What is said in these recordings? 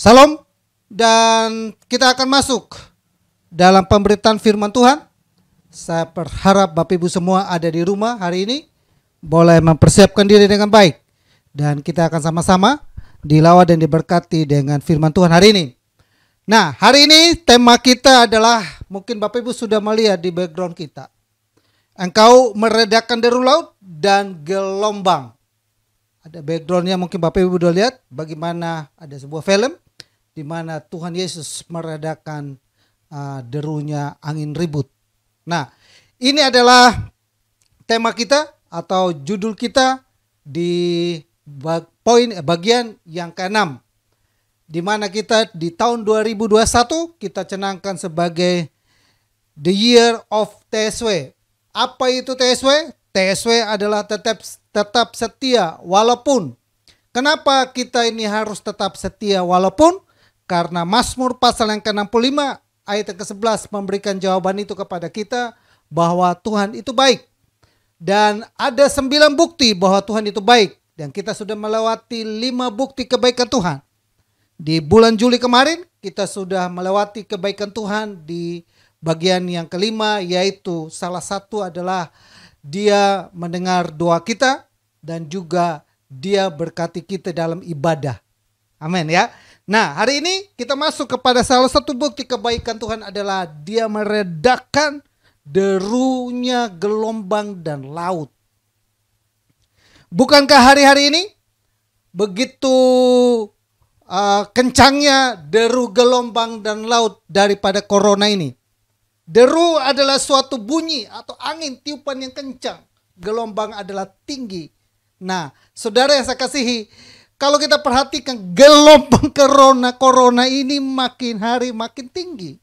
Salam, dan kita akan masuk dalam pemberitaan firman Tuhan. Saya berharap Bapak Ibu semua ada di rumah hari ini boleh mempersiapkan diri dengan baik, dan kita akan sama-sama dilawat dan diberkati dengan firman Tuhan hari ini. Nah, hari ini tema kita adalah, mungkin Bapak Ibu sudah melihat di background kita, engkau meredakan deru laut dan gelombang. Ada backgroundnya, mungkin Bapak Ibu sudah lihat bagaimana ada sebuah film di mana Tuhan Yesus meredakan derunya angin ribut. Nah, ini adalah tema kita atau judul kita di bagian yang ke-6, di mana kita di tahun 2021 kita cenangkan sebagai The Year of TSW. Apa itu TSW? TSW adalah tetap setia walaupun. Kenapa kita ini harus tetap setia walaupun? Karena Mazmur pasal yang ke-65 ayat yang ke-11 memberikan jawaban itu kepada kita bahwa Tuhan itu baik. Dan ada 9 bukti bahwa Tuhan itu baik. Dan kita sudah melewati 5 bukti kebaikan Tuhan. Di bulan Juli kemarin kita sudah melewati kebaikan Tuhan di bagian yang kelima, yaitu salah satu adalah Dia mendengar doa kita dan juga Dia berkati kita dalam ibadah. Amin ya. Nah, hari ini kita masuk kepada salah satu bukti kebaikan Tuhan adalah Dia meredakan derunya gelombang dan laut. Bukankah hari-hari ini begitu kencangnya deru gelombang dan laut daripada corona ini? Deru adalah suatu bunyi atau angin tiupan yang kencang. Gelombang adalah tinggi. Nah, saudara yang saya kasihi, kalau kita perhatikan gelombang corona ini makin hari makin tinggi.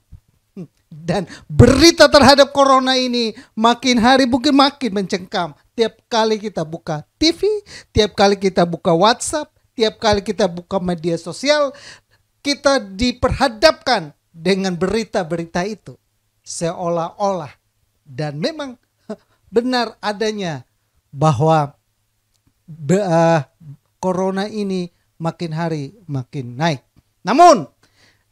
Dan berita terhadap corona ini makin hari mungkin makin mencengkam. Tiap kali kita buka TV, tiap kali kita buka WhatsApp, tiap kali kita buka media sosial, kita diperhadapkan dengan berita-berita itu. Seolah-olah, dan memang benar adanya bahwa corona ini makin hari makin naik. Namun,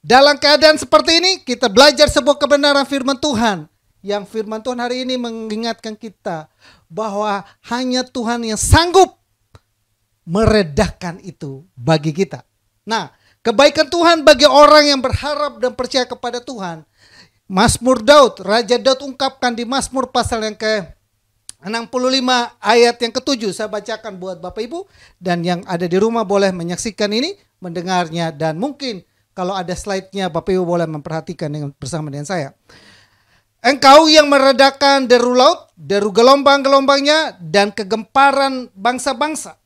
dalam keadaan seperti ini, kita belajar sebuah kebenaran firman Tuhan. Yang firman Tuhan hari ini mengingatkan kita bahwa hanya Tuhan yang sanggup meredakan itu bagi kita. Nah, kebaikan Tuhan bagi orang yang berharap dan percaya kepada Tuhan. Mazmur Daud, Raja Daud ungkapkan di Mazmur pasal yang ke-65 ayat yang ke-7. Saya bacakan buat Bapak Ibu, dan yang ada di rumah boleh menyaksikan ini, mendengarnya, dan mungkin kalau ada slide-nya Bapak Ibu boleh memperhatikan bersama dengan saya. Engkau yang meredakan deru laut, deru gelombang-gelombangnya, dan kegemparan bangsa-bangsa.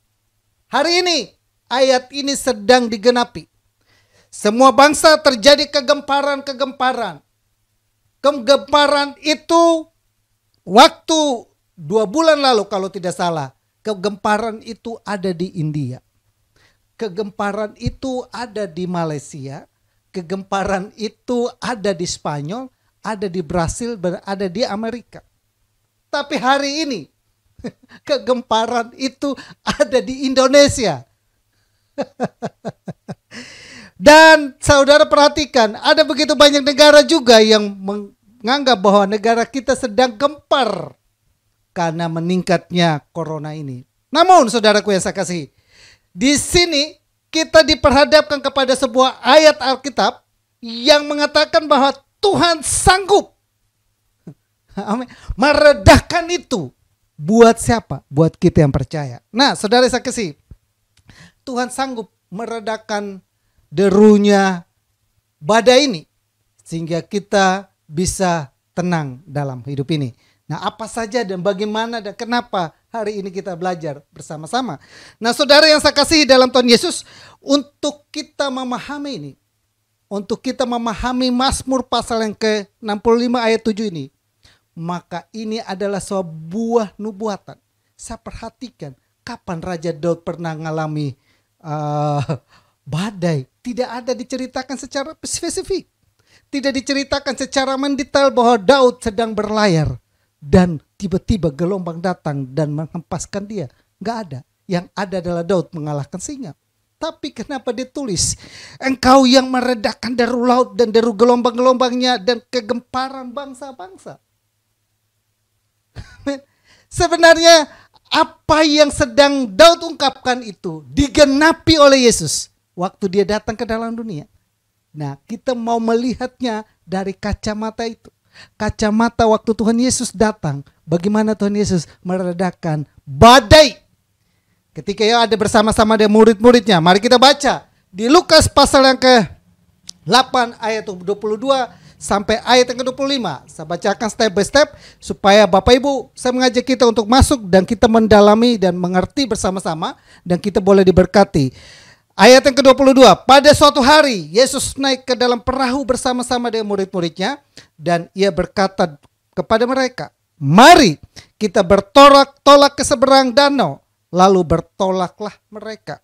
Hari ini ayat ini sedang digenapi. Semua bangsa terjadi kegemparan-kegemparan. Kegemparan itu waktu 2 bulan lalu kalau tidak salah, kegemparan itu ada di India. Kegemparan itu ada di Malaysia. Kegemparan itu ada di Spanyol, ada di Brasil, ada di Amerika. Tapi hari ini kegemparan itu ada di Indonesia. Dan saudara perhatikan, ada begitu banyak negara juga yang menganggap bahwa negara kita sedang gempar karena meningkatnya corona ini. Namun saudaraku yang saya kasih, di sini kita diperhadapkan kepada sebuah ayat Alkitab yang mengatakan bahwa Tuhan sanggup meredakan itu. Buat siapa? Buat kita yang percaya. Nah, saudara saya kasih, Tuhan sanggup meredakan derunya badai ini sehingga kita bisa tenang dalam hidup ini. Nah, apa saja dan bagaimana dan kenapa hari ini kita belajar bersama-sama. Nah, saudara yang saya kasihi dalam Tuhan Yesus, untuk kita memahami ini, untuk kita memahami Mazmur pasal yang ke-65 ayat 7 ini, maka ini adalah sebuah nubuatan. Saya perhatikan kapan Raja Daud pernah mengalami badai. Tidak ada diceritakan secara spesifik. Tidak diceritakan secara mendetail bahwa Daud sedang berlayar dan tiba-tiba gelombang datang dan menghempaskan dia. Nggak ada. Yang ada adalah Daud mengalahkan singa. Tapi kenapa ditulis? Engkau yang meredakan deru laut dan deru gelombang-gelombangnya dan kegemparan bangsa-bangsa. Sebenarnya apa yang sedang Daud ungkapkan itu digenapi oleh Yesus waktu dia datang ke dalam dunia. Nah, kita mau melihatnya dari kacamata itu. Kacamata waktu Tuhan Yesus datang, bagaimana Tuhan Yesus meredakan badai. Ketika ia ada bersama-sama dengan murid-muridnya. Mari kita baca di Lukas pasal yang ke-8 ayat 22 sampai ayat yang ke-25. Saya bacakan step by step supaya Bapak Ibu, saya mengajak kita untuk masuk dan kita mendalami dan mengerti bersama-sama dan kita boleh diberkati. Ayat yang ke-22, pada suatu hari Yesus naik ke dalam perahu bersama-sama dengan murid-muridnya dan ia berkata kepada mereka, mari kita bertolak-tolak ke seberang danau. Lalu bertolaklah mereka.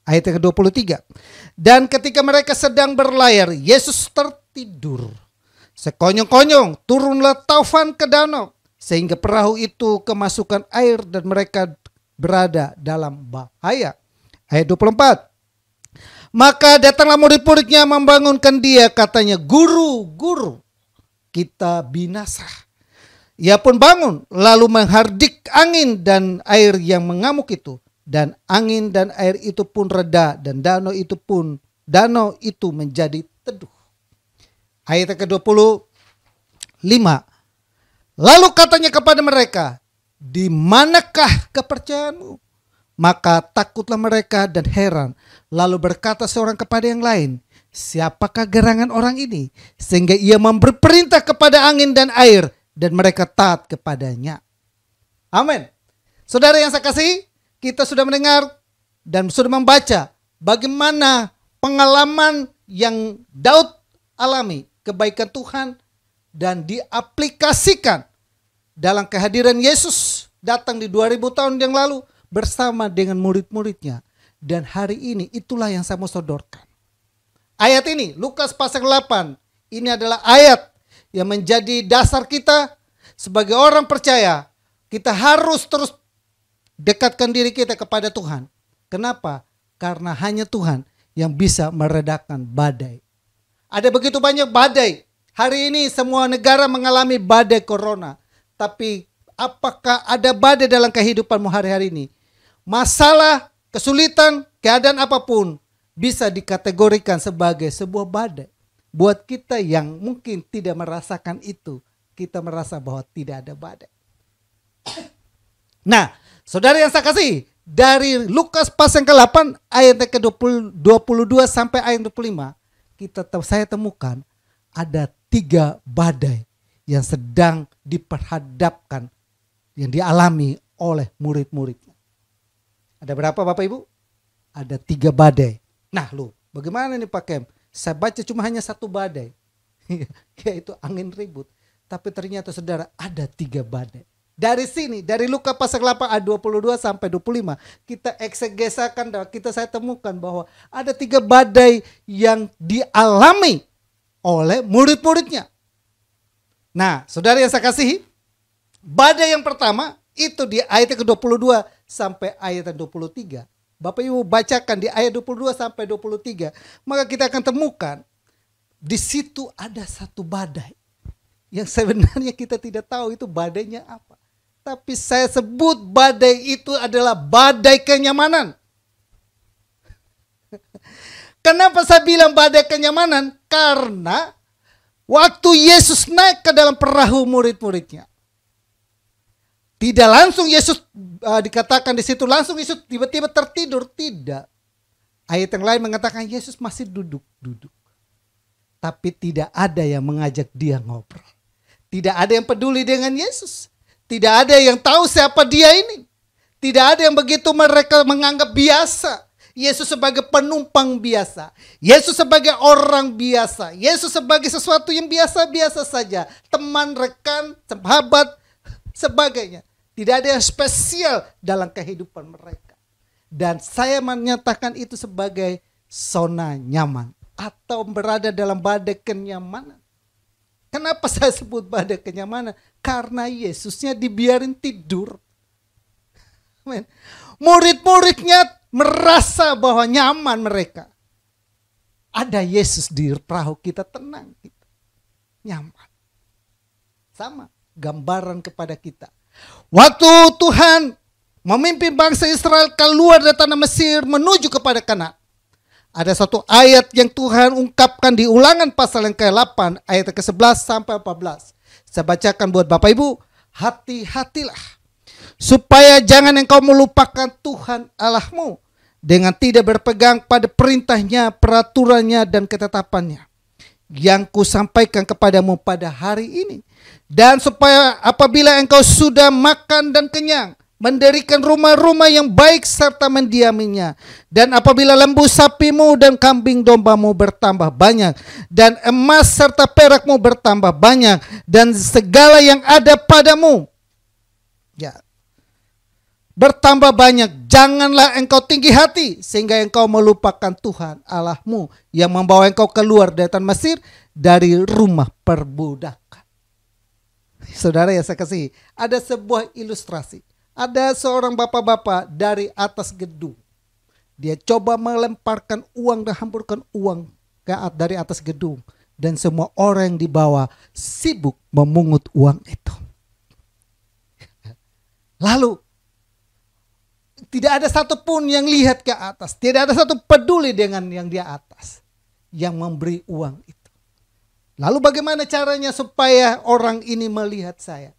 Ayat yang ke-23. Dan ketika mereka sedang berlayar, Yesus tertidur. Sekonyong-konyong turunlah taufan ke danau, sehingga perahu itu kemasukan air dan mereka berada dalam bahaya. Ayat 24. Maka datanglah murid-muridnya membangunkan dia, katanya, Guru, Guru, kita binasa. Ia pun bangun, lalu menghardik angin dan air yang mengamuk itu. Dan angin dan air itu pun reda, dan danau itu menjadi teduh. Ayat ke-25. Lalu katanya kepada mereka, di manakah kepercayaanmu? Maka takutlah mereka dan heran. Lalu berkata seorang kepada yang lain, siapakah gerangan orang ini? Sehingga ia memberi perintah kepada angin dan air, dan mereka taat kepadanya. Amin. Saudara yang saya kasih, kita sudah mendengar dan sudah membaca bagaimana pengalaman yang Daud alami, kebaikan Tuhan, dan diaplikasikan dalam kehadiran Yesus datang di 2000 tahun yang lalu bersama dengan murid-muridnya. Dan hari ini itulah yang saya mau sodorkan. Ayat ini, Lukas pasal 8, ini adalah ayat yang menjadi dasar kita sebagai orang percaya. Kita harus terus dekatkan diri kita kepada Tuhan. Kenapa? Karena hanya Tuhan yang bisa meredakan badai. Ada begitu banyak badai. Hari ini semua negara mengalami badai corona. Tapi apakah ada badai dalam kehidupanmu hari-hari ini? Masalah, kesulitan, keadaan apapun bisa dikategorikan sebagai sebuah badai. Buat kita yang mungkin tidak merasakan itu, kita merasa bahwa tidak ada badai. Nah, saudara yang saya kasih, dari Lukas pasal yang ke-8 ayat yang ke-22 sampai ayat 25, saya temukan ada 3 badai yang sedang diperhadapkan, yang dialami oleh murid-muridnya. Ada berapa Bapak Ibu? Ada 3 badai. Nah bagaimana nih Pak Kem? Saya baca cuma hanya 1 badai, yaitu angin ribut. Tapi ternyata saudara ada 3 badai. Dari sini, dari Lukas pasal 8 ayat 22 sampai 25, kita eksegesakan dan saya temukan bahwa ada 3 badai yang dialami oleh murid-muridnya. Nah, saudara yang saya kasihi, badai yang pertama itu di ayat ke-22 sampai ayat 23. Bapak Ibu bacakan di ayat 22 sampai 23, maka kita akan temukan di situ ada 1 badai yang sebenarnya kita tidak tahu itu badainya apa. Tapi saya sebut badai itu adalah badai kenyamanan. Kenapa saya bilang badai kenyamanan? Karena waktu Yesus naik ke dalam perahu murid-muridnya, tidak langsung Yesus dikatakan di situ langsung Yesus tiba-tiba tertidur, tidak. Ayat yang lain mengatakan Yesus masih duduk-duduk. Tapi tidak ada yang mengajak dia ngobrol. Tidak ada yang peduli dengan Yesus. Tidak ada yang tahu siapa dia ini. Tidak ada yang begitu mereka menganggap biasa. Yesus sebagai penumpang biasa. Yesus sebagai orang biasa. Yesus sebagai sesuatu yang biasa-biasa saja. Teman, rekan, sahabat, sebagainya. Tidak ada yang spesial dalam kehidupan mereka. Dan saya menyatakan itu sebagai zona nyaman. Atau berada dalam badai kenyamanan. Kenapa saya sebut badai kenyamanan? Karena Yesusnya dibiarin tidur. Amin. Murid-muridnya merasa bahwa nyaman mereka. Ada Yesus di perahu kita, tenang kita. Nyaman. Sama gambaran kepada kita. Waktu Tuhan memimpin bangsa Israel keluar dari tanah Mesir menuju kepada Kanaan. Ada satu ayat yang Tuhan ungkapkan di Ulangan pasal yang ke-8 ayat ke-11 sampai 14. Saya bacakan buat Bapak Ibu. Hati-hatilah supaya jangan engkau melupakan Tuhan Allahmu dengan tidak berpegang pada perintahnya, peraturannya dan ketetapannya yang kusampaikan kepadamu pada hari ini. Dan supaya apabila engkau sudah makan dan kenyang, mendirikan rumah-rumah yang baik serta mendiaminya. Dan apabila lembu sapimu dan kambing dombamu bertambah banyak, dan emas serta perakmu bertambah banyak, dan segala yang ada padamu bertambah banyak, janganlah engkau tinggi hati sehingga engkau melupakan Tuhan Allahmu yang membawa engkau keluar dari tanah Mesir, dari rumah perbudakan. Saudara yang saya kasih, ada sebuah ilustrasi. Ada seorang bapak-bapak dari atas gedung. Dia coba melemparkan uang dan hamburkan uang dari atas gedung. Dan semua orang yang di bawah sibuk memungut uang itu. Lalu tidak ada satupun yang lihat ke atas. Tidak ada satu peduli dengan yang di atas. Yang memberi uang itu. Lalu bagaimana caranya supaya orang ini melihat saya?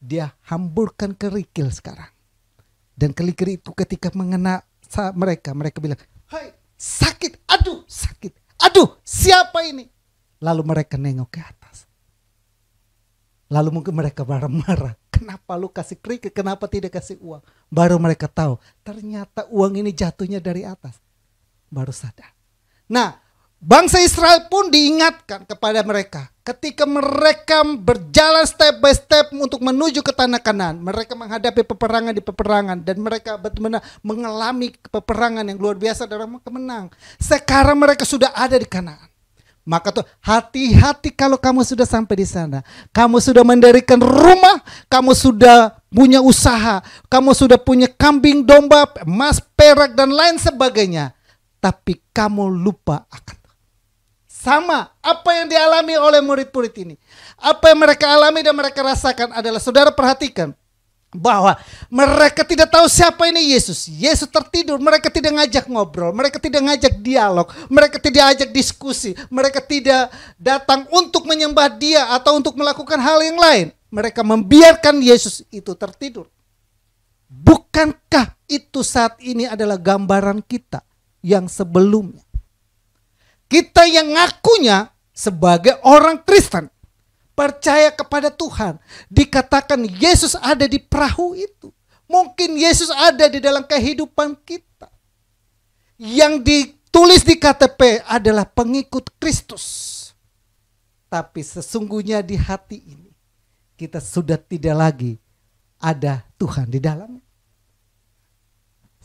Dia hamburkan kerikil sekarang. Dan kerikil itu ketika mengena mereka bilang, hai, sakit, aduh, sakit, aduh, siapa ini? Lalu mereka nengok ke atas. Lalu mungkin mereka marah-marah. Kenapa lu kasih kerikil, kenapa tidak kasih uang? Baru mereka tahu, ternyata uang ini jatuhnya dari atas. Baru sadar. Nah, bangsa Israel pun diingatkan kepada mereka. Ketika mereka berjalan step by step untuk menuju ke tanah Kanaan. Mereka menghadapi peperangan di peperangan. Dan mereka benar-benar mengalami peperangan yang luar biasa dalam kemenang. Sekarang mereka sudah ada di Kanaan. Maka tuh hati-hati kalau kamu sudah sampai di sana. Kamu sudah mendirikan rumah. Kamu sudah punya usaha. Kamu sudah punya kambing, domba, emas, perak dan lain sebagainya. Tapi kamu lupa akan sama apa yang dialami oleh murid-murid ini. Apa yang mereka alami dan mereka rasakan adalah, saudara perhatikan, bahwa mereka tidak tahu siapa ini Yesus. Yesus tertidur, mereka tidak ngajak ngobrol, mereka tidak ngajak dialog, mereka tidak ajak diskusi, mereka tidak datang untuk menyembah dia atau untuk melakukan hal yang lain. Mereka membiarkan Yesus itu tertidur. Bukankah itu saat ini adalah gambaran kita yang sebelumnya? Kita yang ngakunya sebagai orang Kristen, percaya kepada Tuhan, dikatakan Yesus ada di perahu itu. Mungkin Yesus ada di dalam kehidupan kita. Yang ditulis di KTP adalah pengikut Kristus. Tapi sesungguhnya di hati ini, kita sudah tidak lagi ada Tuhan di dalamnya.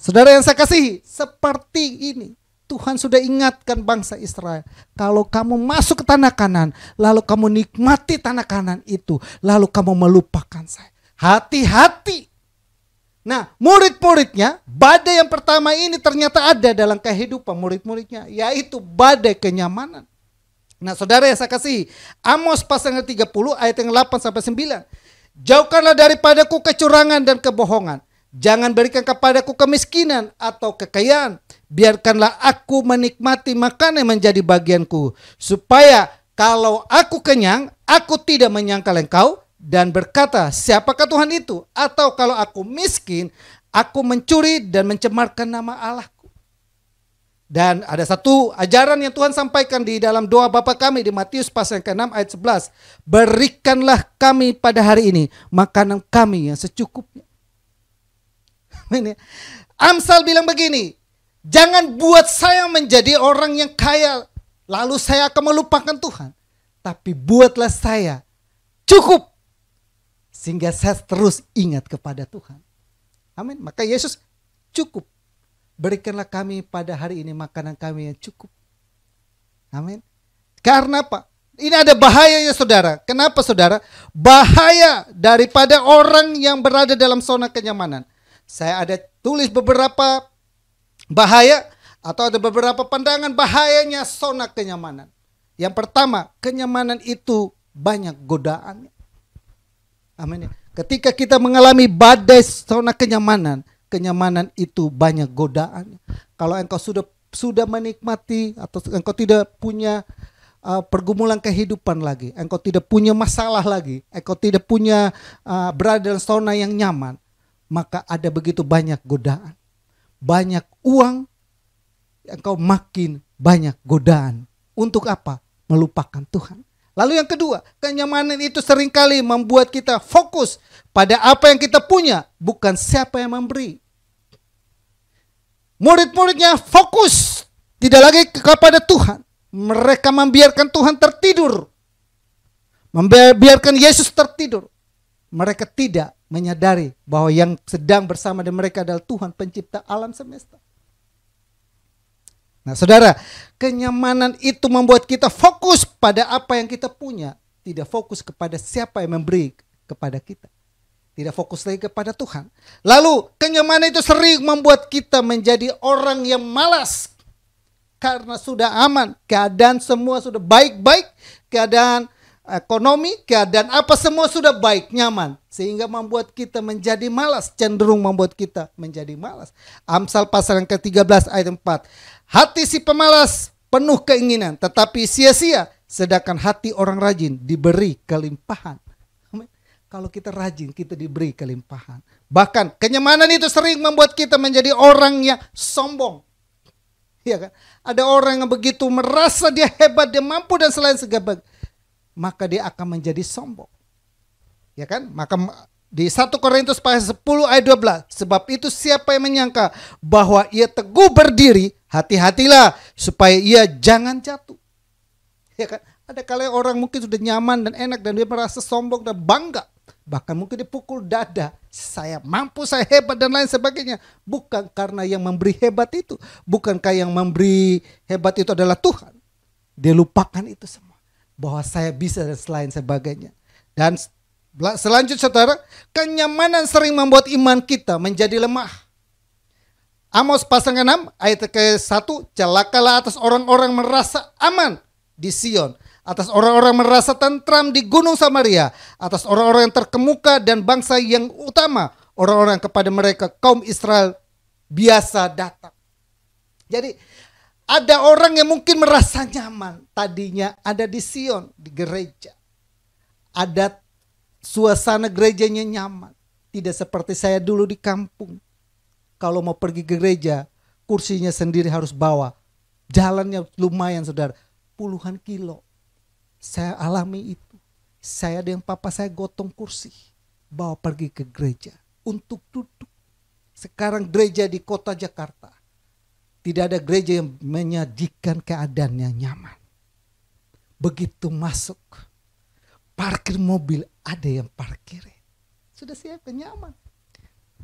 Saudara yang saya kasihi, seperti ini. Tuhan sudah ingatkan bangsa Israel. Kalau kamu masuk ke tanah Kanaan, lalu kamu nikmati tanah Kanaan itu, lalu kamu melupakan saya. Hati-hati. Nah, murid-muridnya, badai yang pertama ini ternyata ada dalam kehidupan murid-muridnya, yaitu badai kenyamanan. Nah, saudara yang saya kasih, Amos pasal 30 ayat yang 8 sampai 9. Jauhkanlah daripadaku kecurangan dan kebohongan. Jangan berikan kepadaku kemiskinan atau kekayaan. Biarkanlah aku menikmati makanan yang menjadi bagianku. Supaya kalau aku kenyang, aku tidak menyangkal engkau dan berkata, siapakah Tuhan itu? Atau kalau aku miskin, aku mencuri dan mencemarkan nama Allahku. Dan ada satu ajaran yang Tuhan sampaikan di dalam doa Bapa kami di Matius pasal ke-6 ayat 11. Berikanlah kami pada hari ini makanan kami yang secukupnya. Amsal bilang begini, jangan buat saya menjadi orang yang kaya lalu saya akan melupakan Tuhan. Tapi buatlah saya cukup sehingga saya terus ingat kepada Tuhan. Amin. Maka Yesus cukup. Berikanlah kami pada hari ini makanan kami yang cukup. Amin. Karena apa? Ini ada bahayanya saudara. Kenapa saudara? Bahaya daripada orang yang berada dalam zona kenyamanan. Saya ada tulis beberapa bahaya atau ada beberapa pandangan bahayanya zona kenyamanan. Yang pertama, kenyamanan itu banyak godaannya. Amin. Ketika kita mengalami badai zona kenyamanan, kenyamanan itu banyak godaan. Kalau engkau sudah menikmati atau engkau tidak punya pergumulan kehidupan lagi, engkau tidak punya masalah lagi, engkau tidak punya berada dalam zona yang nyaman, maka ada begitu banyak godaan. Banyak uang, engkau makin banyak godaan. Untuk apa? Melupakan Tuhan. Lalu yang kedua, kenyamanan itu seringkali membuat kita fokus pada apa yang kita punya, bukan siapa yang memberi. Murid-muridnya fokus tidak lagi kepada Tuhan. Mereka membiarkan Tuhan tertidur. Membiarkan Yesus tertidur. Mereka tidak menyadari bahwa yang sedang bersama dengan mereka adalah Tuhan pencipta alam semesta. Nah saudara, kenyamanan itu membuat kita fokus pada apa yang kita punya. Tidak fokus kepada siapa yang memberi kepada kita. Tidak fokus lagi kepada Tuhan. Lalu kenyamanan itu sering membuat kita menjadi orang yang malas. Karena sudah aman, keadaan semua sudah baik-baik. Keadaan ekonomi, keadaan apa semua sudah baik, nyaman. Sehingga membuat kita menjadi malas. Cenderung membuat kita menjadi malas. Amsal pasal yang ke-13 ayat 4. Hati si pemalas penuh keinginan, tetapi sia-sia. Sedangkan hati orang rajin diberi kelimpahan. Kalau kita rajin, kita diberi kelimpahan. Bahkan kenyamanan itu sering membuat kita menjadi orang yang sombong. Ya kan? Ada orang yang begitu merasa dia hebat, dia mampu dan selain segala, maka dia akan menjadi sombong. Ya kan? Maka di 1 Korintus pasal 10 ayat 12, sebab itu siapa yang menyangka bahwa ia teguh berdiri, hati-hatilah supaya ia jangan jatuh. Ya kan? Ada kali orang mungkin sudah nyaman dan enak dan dia merasa sombong dan bangga. Bahkan mungkin dipukul dada, saya mampu, saya hebat dan lain sebagainya. Bukan karena yang memberi hebat itu, bukankah yang memberi hebat itu adalah Tuhan. Dia lupakan itu semua, bahwa saya bisa dan selain sebagainya. Dan selanjutnya saudara, kenyamanan sering membuat iman kita menjadi lemah. Amos pasal 6 ayat ke-1, celakalah atas orang-orang merasa aman di Sion, atas orang-orang merasa tentram di Gunung Samaria, atas orang-orang yang terkemuka dan bangsa yang utama, orang-orang kepada mereka kaum Israel biasa datang. Jadi ada orang yang mungkin merasa nyaman tadinya ada di Sion, di gereja. Ada suasana gerejanya nyaman. Tidak seperti saya dulu di kampung. Kalau mau pergi ke gereja, kursinya sendiri harus bawa. Jalannya lumayan saudara, puluhan kilo. Saya alami itu. Saya dengan papa saya gotong kursi, bawa pergi ke gereja untuk duduk. Sekarang gereja di kota Jakarta, tidak ada gereja yang menyajikan keadaan yang nyaman. Begitu masuk, parkir mobil ada yang parkirin. Sudah siap nyaman.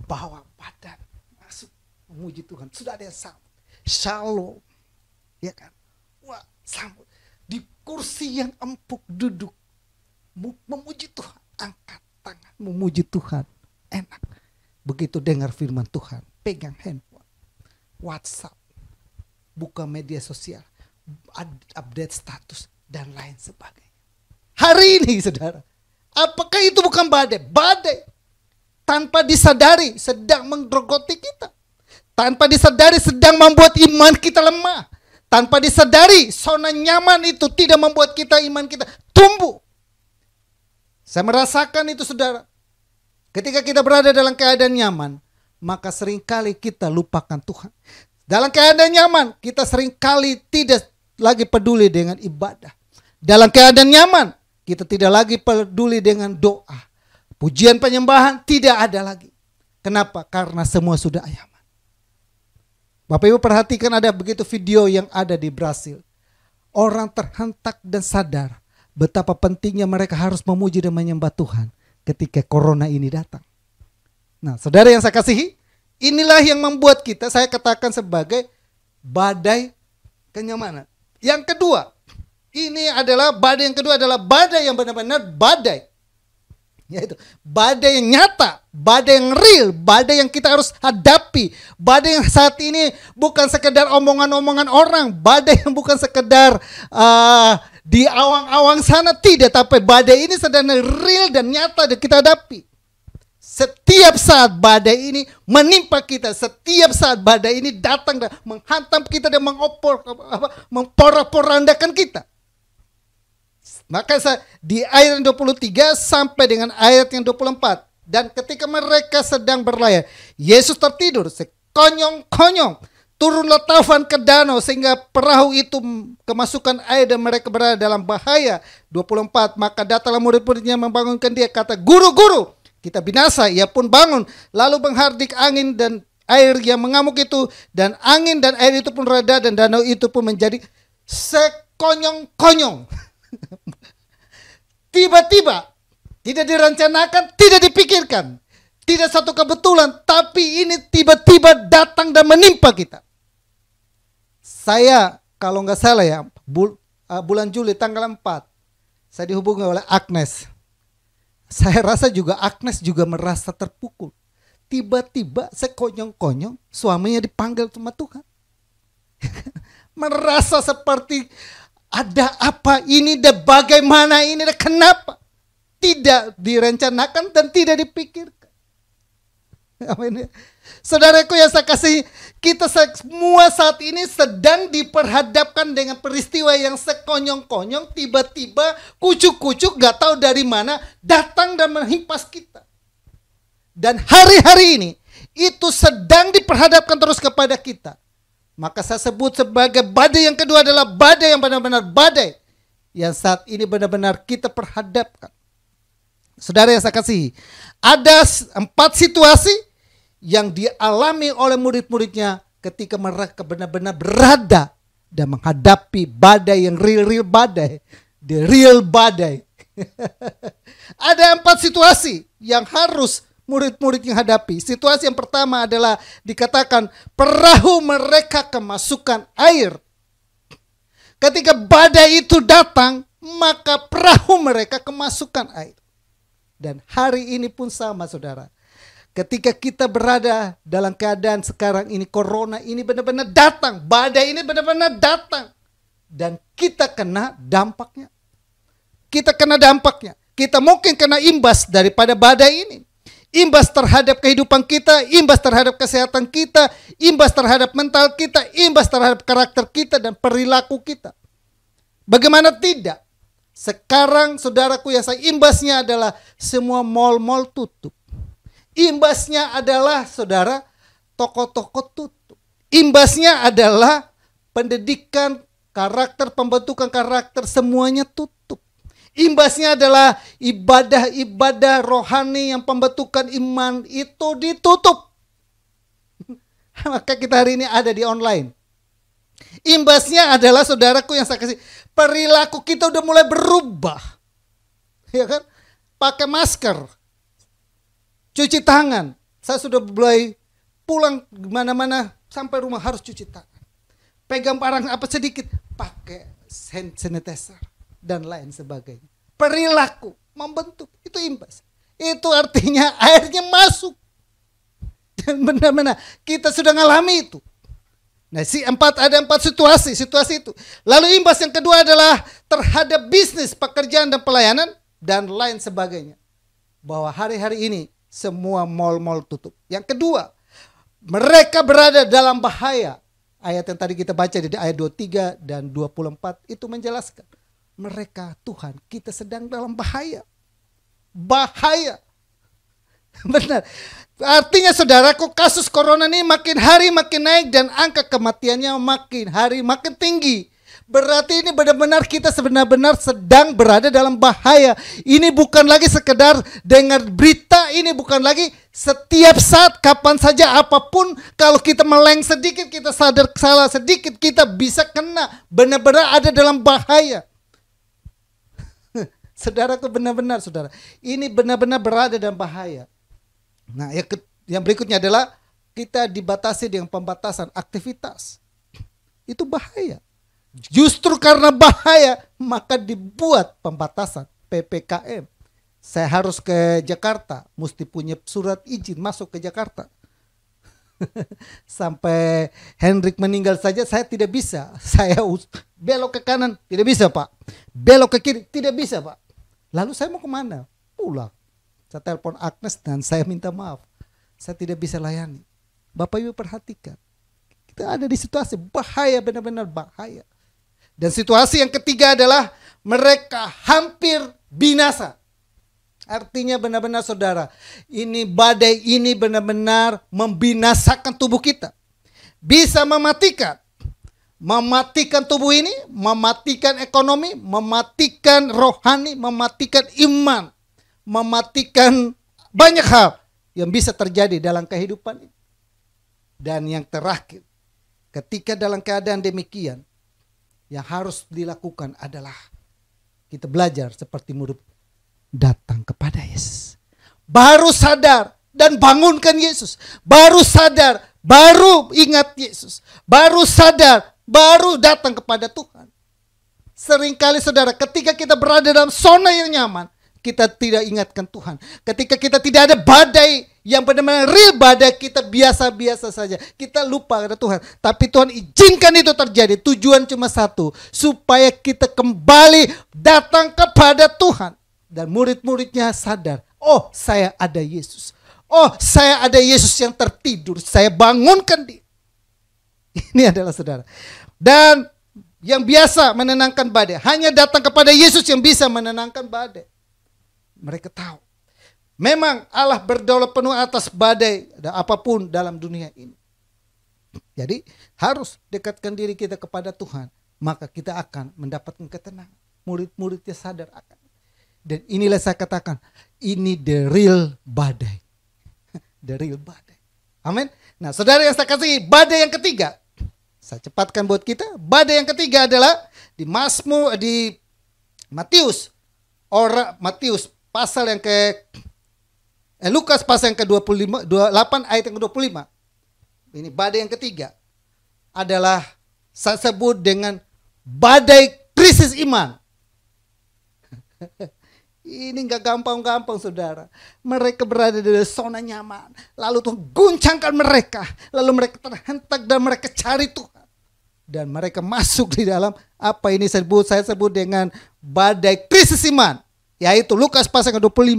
Bawa badan, masuk memuji Tuhan. Sudah ada yang sambut. Shalom. Ya kan? Wah, sambut. Di kursi yang empuk duduk. Memuji Tuhan. Angkat tangan, memuji Tuhan. Enak. Begitu dengar firman Tuhan, pegang handphone, WhatsApp, buka media sosial, update status, dan lain sebagainya. Hari ini saudara, apakah itu bukan badai? Badai tanpa disadari sedang menggerogoti kita. Tanpa disadari sedang membuat iman kita lemah. Tanpa disadari zona nyaman itu tidak membuat kita iman kita tumbuh. Saya merasakan itu saudara. Ketika kita berada dalam keadaan nyaman, maka seringkali kita lupakan Tuhan. Dalam keadaan nyaman, kita seringkali tidak lagi peduli dengan ibadah. Dalam keadaan nyaman, kita tidak lagi peduli dengan doa. Pujian penyembahan tidak ada lagi. Kenapa? Karena semua sudah nyaman. Bapak Ibu perhatikan ada begitu video yang ada di Brasil. Orang terhentak dan sadar betapa pentingnya mereka harus memuji dan menyembah Tuhan ketika corona ini datang. Nah saudara yang saya kasihi, inilah yang membuat kita, saya katakan sebagai badai kenyamanan. Yang kedua, ini adalah badai yang kedua adalah badai yang benar-benar badai. Yaitu badai yang nyata, badai yang real, badai yang kita harus hadapi, badai yang saat ini bukan sekedar omongan-omongan orang, badai yang bukan sekedar di awang-awang sana, tidak, tapi badai ini sedang real dan nyata dan kita hadapi. Setiap saat badai ini menimpa kita, setiap saat badai ini datang dan menghantam kita dan memporak-porandakan kita. Maka di ayat yang 23 sampai dengan ayat yang 24. Dan ketika mereka sedang berlayar, Yesus tertidur sekonyong-konyong. Turunlah taufan ke danau sehingga perahu itu kemasukan air dan mereka berada dalam bahaya. 24. Maka datanglah murid-muridnya membangunkan dia, kata, "Guru, guru, kita binasa." Ia pun bangun, lalu menghardik angin dan air yang mengamuk itu, dan angin dan air itu pun reda dan danau itu pun menjadi sekonyong-konyong. Tiba-tiba, tidak direncanakan, tidak dipikirkan, tidak satu kebetulan, tapi ini tiba-tiba datang dan menimpa kita. Saya kalau nggak salah ya, bulan Juli tanggal 4, saya dihubungi oleh Agnes. Saya rasa juga Agnes juga merasa terpukul. Tiba-tiba sekonyong-konyong suaminya dipanggil sama Tuhan. Merasa seperti ada apa ini dan bagaimana ini dan kenapa? Tidak direncanakan dan tidak dipikirkan. Amin. Saudaraku yang saya kasih, kita semua saat ini sedang diperhadapkan dengan peristiwa yang sekonyong-konyong, tiba-tiba kucuk-kucuk gak tahu dari mana datang dan menghimpas kita. Dan hari-hari ini itu sedang diperhadapkan terus kepada kita. Maka saya sebut sebagai badai yang kedua adalah badai yang benar-benar badai. Yang saat ini benar-benar kita perhadapkan. Saudara yang saya kasih, ada 4 situasi yang dialami oleh murid-muridnya ketika mereka benar-benar berada dan menghadapi badai yang real badai. The real badai. Ada 4 situasi yang harus murid-murid yang hadapi. Situasi yang pertama adalah dikatakan perahu mereka kemasukan air. Ketika badai itu datang, maka perahu mereka kemasukan air. Dan hari ini pun sama, saudara. Ketika kita berada dalam keadaan sekarang ini, corona ini benar-benar datang, badai ini benar-benar datang. Dan kita kena dampaknya. Kita mungkin kena imbas daripada badai ini. Imbas terhadap kehidupan kita, imbas terhadap kesehatan kita, imbas terhadap mental kita, imbas terhadap karakter kita dan perilaku kita. Bagaimana tidak? Sekarang saudaraku yang saya imbasnya adalah semua mal-mal tutup. Imbasnya adalah saudara toko-toko tutup. Imbasnya adalah pendidikan karakter, pembentukan karakter semuanya tutup. Imbasnya adalah ibadah-ibadah rohani yang pembentukan iman itu ditutup. Maka kita hari ini ada di online. Imbasnya adalah saudaraku yang saya kasih, perilaku kita udah mulai berubah. Ya kan? Pakai masker, cuci tangan. Saya sudah mulai pulang mana-mana sampai rumah harus cuci tangan. Pegang barang apa sedikit, pakai hand sanitizer dan lain sebagainya. Perilaku membentuk, itu imbas. Itu artinya airnya masuk. Dan benar-benar kita sudah ngalami itu. Nah, ada 4 situasi itu. Lalu imbas yang kedua adalah terhadap bisnis, pekerjaan dan pelayanan dan lain sebagainya. Bahwa hari-hari ini semua mal-mal tutup. Yang kedua, mereka berada dalam bahaya. Ayat yang tadi kita baca di ayat 23 dan 24 itu menjelaskan. Mereka, Tuhan, kita sedang dalam bahaya. Bahaya. Benar. Artinya saudaraku, kasus corona ini makin hari makin naik dan angka kematiannya makin hari makin tinggi. Berarti ini benar-benar kita benar-benar sedang berada dalam bahaya. Ini bukan lagi sekedar dengar berita, ini bukan lagi setiap saat, kapan saja, apapun. Kalau kita meleng sedikit, kita sadar salah sedikit, kita bisa kena. Benar-benar ada dalam bahaya. Saudaraku, benar-benar saudara, ini benar-benar berada dalam bahaya. Nah, yang berikutnya adalah kita dibatasi dengan pembatasan aktivitas. Itu bahaya. Justru karena bahaya, maka dibuat pembatasan PPKM. Saya harus ke Jakarta, mesti punya surat izin masuk ke Jakarta. Sampai Hendrik meninggal saja saya tidak bisa. Saya belok ke kanan, tidak bisa Pak. Belok ke kiri, tidak bisa Pak. Lalu saya mau kemana? Pulang. Saya telepon Agnes dan saya minta maaf. Saya tidak bisa layani. Bapak Ibu perhatikan. Kita ada di situasi bahaya, benar-benar bahaya. Dan situasi yang ketiga adalah mereka hampir binasa. Artinya benar-benar saudara, ini badai ini benar-benar membinasakan tubuh kita. Bisa mematikan. Mematikan tubuh ini, mematikan ekonomi, mematikan rohani, mematikan iman. Mematikan banyak hal yang bisa terjadi dalam kehidupan ini. Dan yang terakhir, ketika dalam keadaan demikian, yang harus dilakukan adalah kita belajar seperti murid datang kepada Yesus. Baru sadar dan bangunkan Yesus. Baru sadar, baru ingat Yesus. Baru sadar, baru datang kepada Tuhan. Seringkali saudara, ketika kita berada dalam zona yang nyaman, kita tidak ingatkan Tuhan. Ketika kita tidak ada badai yang benar-benar real badai, kita biasa-biasa saja. Kita lupa kepada Tuhan. Tapi Tuhan izinkan itu terjadi. Tujuan cuma satu, supaya kita kembali datang kepada Tuhan. Dan murid-muridnya sadar, oh saya ada Yesus. Oh saya ada Yesus yang tertidur. Saya bangunkan dia. Ini adalah saudara. Dan yang biasa menenangkan badai, hanya datang kepada Yesus yang bisa menenangkan badai. Mereka tahu. Memang Allah berdaulat penuh atas badai dan apapun dalam dunia ini. Jadi harus dekatkan diri kita kepada Tuhan. Maka kita akan mendapatkan ketenangan. Murid-muridnya sadar akan. Dan inilah saya katakan, ini the real badai. The real badai. Amin. Nah saudara yang saya kasih, badai yang ketiga. Saya cepatkan buat kita. Badai yang ketiga adalah di Matius. Matius pasal yang Lukas pasal yang ke-25, 28 ayat yang ke-25. Ini badai yang ketiga. Adalah saya sebut dengan badai krisis iman. Ini gak gampang-gampang saudara. Mereka berada di zona nyaman. Lalu Tuhan guncangkan mereka. Lalu mereka terhentak dan mereka cari Tuhan. Dan mereka masuk di dalam apa ini saya sebut dengan badai krisis iman. Yaitu Lukas pasal ke-25,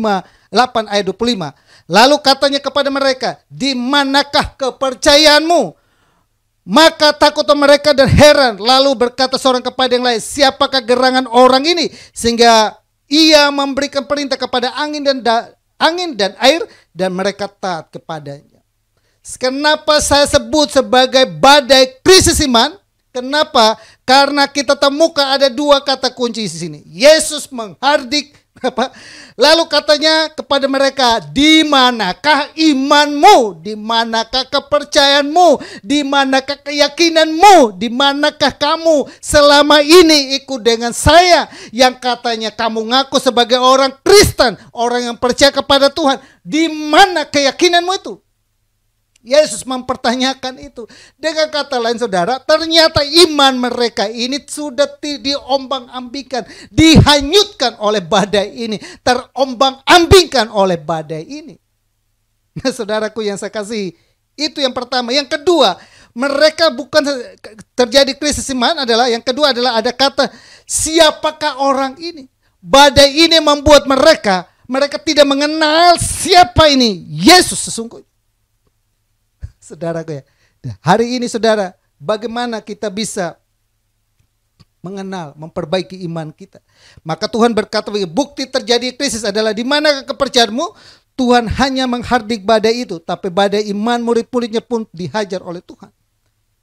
8 ayat 25. Lalu katanya kepada mereka, di manakah kepercayaanmu? Maka takutlah mereka dan heran. Lalu berkata seorang kepada yang lain, siapakah gerangan orang ini? Sehingga ia memberikan perintah kepada angin dan air dan mereka taat kepadanya. Kenapa saya sebut sebagai badai krisis iman? Kenapa? Karena kita temukan ada dua kata kunci di sini. Yesus menghardik lalu katanya kepada mereka, di manakah imanmu? Di manakah kepercayaanmu? Di manakah keyakinanmu? Di manakah kamu selama ini ikut dengan saya yang katanya kamu ngaku sebagai orang Kristen, orang yang percaya kepada Tuhan? Di mana keyakinanmu itu? Yesus mempertanyakan itu. Dengan kata lain saudara, ternyata iman mereka ini sudah diombang-ambingkan, dihanyutkan oleh badai ini, terombang-ambingkan oleh badai ini. Nah saudaraku yang saya kasih, itu yang pertama. Yang kedua, mereka bukan terjadi krisis iman, adalah yang kedua adalah ada kata siapakah orang ini. Badai ini membuat mereka tidak mengenal siapa ini Yesus sesungguhnya. Saudaraku ya, hari ini saudara, bagaimana kita bisa mengenal, memperbaiki iman kita? Maka Tuhan berkata, bukti terjadi krisis adalah di mana kepercayaanmu? Tuhan hanya menghardik badai itu, tapi badai iman murid-muridnya pun dihajar oleh Tuhan.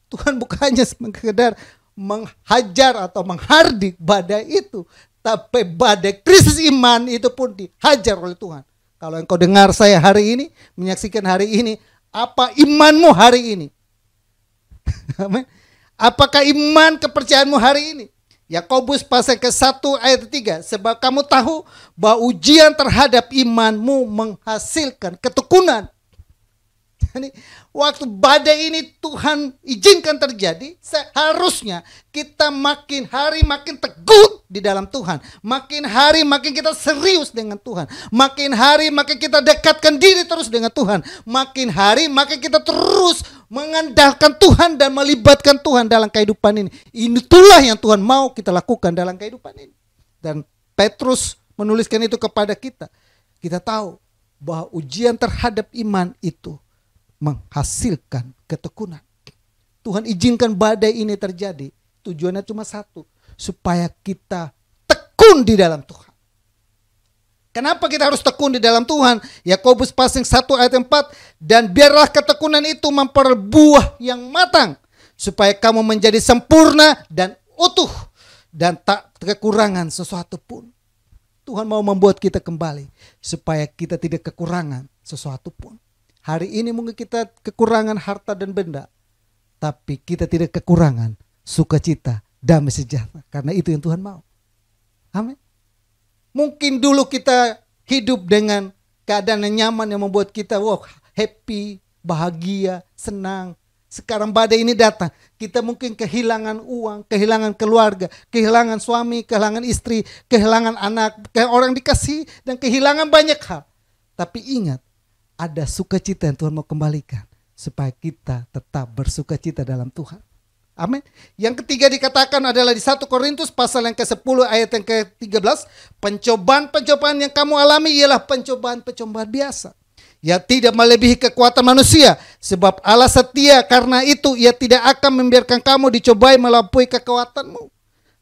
Tuhan bukan hanya sekedar menghajar atau menghardik badai itu, tapi badai krisis iman itu pun dihajar oleh Tuhan. Kalau engkau dengar saya hari ini, menyaksikan hari ini, apa imanmu hari ini? Apakah iman kepercayaanmu hari ini? Yakobus pasal ke-1 ayat 3. Sebab kamu tahu bahwa ujian terhadap imanmu menghasilkan ketekunan. Jadi waktu badai ini Tuhan izinkan terjadi, seharusnya kita makin hari makin teguh di dalam Tuhan. Makin hari makin kita serius dengan Tuhan. Makin hari makin kita dekatkan diri terus dengan Tuhan. Makin hari makin kita terus mengandalkan Tuhan dan melibatkan Tuhan dalam kehidupan ini. Itulah yang Tuhan mau kita lakukan dalam kehidupan ini. Dan Petrus menuliskan itu kepada kita. Kita tahu bahwa ujian terhadap iman itu menghasilkan ketekunan. Tuhan izinkan badai ini terjadi. Tujuannya cuma satu, supaya kita tekun di dalam Tuhan. Kenapa kita harus tekun di dalam Tuhan? Yakobus pasal 1 ayat 4, dan biarlah ketekunan itu memperbuah yang matang, supaya kamu menjadi sempurna dan utuh, dan tak kekurangan sesuatu pun. Tuhan mau membuat kita kembali, supaya kita tidak kekurangan sesuatu pun. Hari ini mungkin kita kekurangan harta dan benda, tapi kita tidak kekurangan sukacita, damai sejahtera. Karena itu yang Tuhan mau. Amin. Mungkin dulu kita hidup dengan keadaan yang nyaman yang membuat kita happy, bahagia, senang. Sekarang badai ini datang. Kita mungkin kehilangan uang, kehilangan keluarga, kehilangan suami, kehilangan istri, kehilangan anak, orang dikasih, dan kehilangan banyak hal. Tapi ingat, ada sukacita yang Tuhan mau kembalikan, supaya kita tetap bersukacita dalam Tuhan. Amin. Yang ketiga dikatakan adalah di 1 Korintus pasal yang ke-10 ayat yang ke-13. Pencobaan-pencobaan yang kamu alami ialah pencobaan-pencobaan biasa, ya tidak melebihi kekuatan manusia. Sebab Allah setia, karena itu Ia tidak akan membiarkan kamu dicobai melampaui kekuatanmu.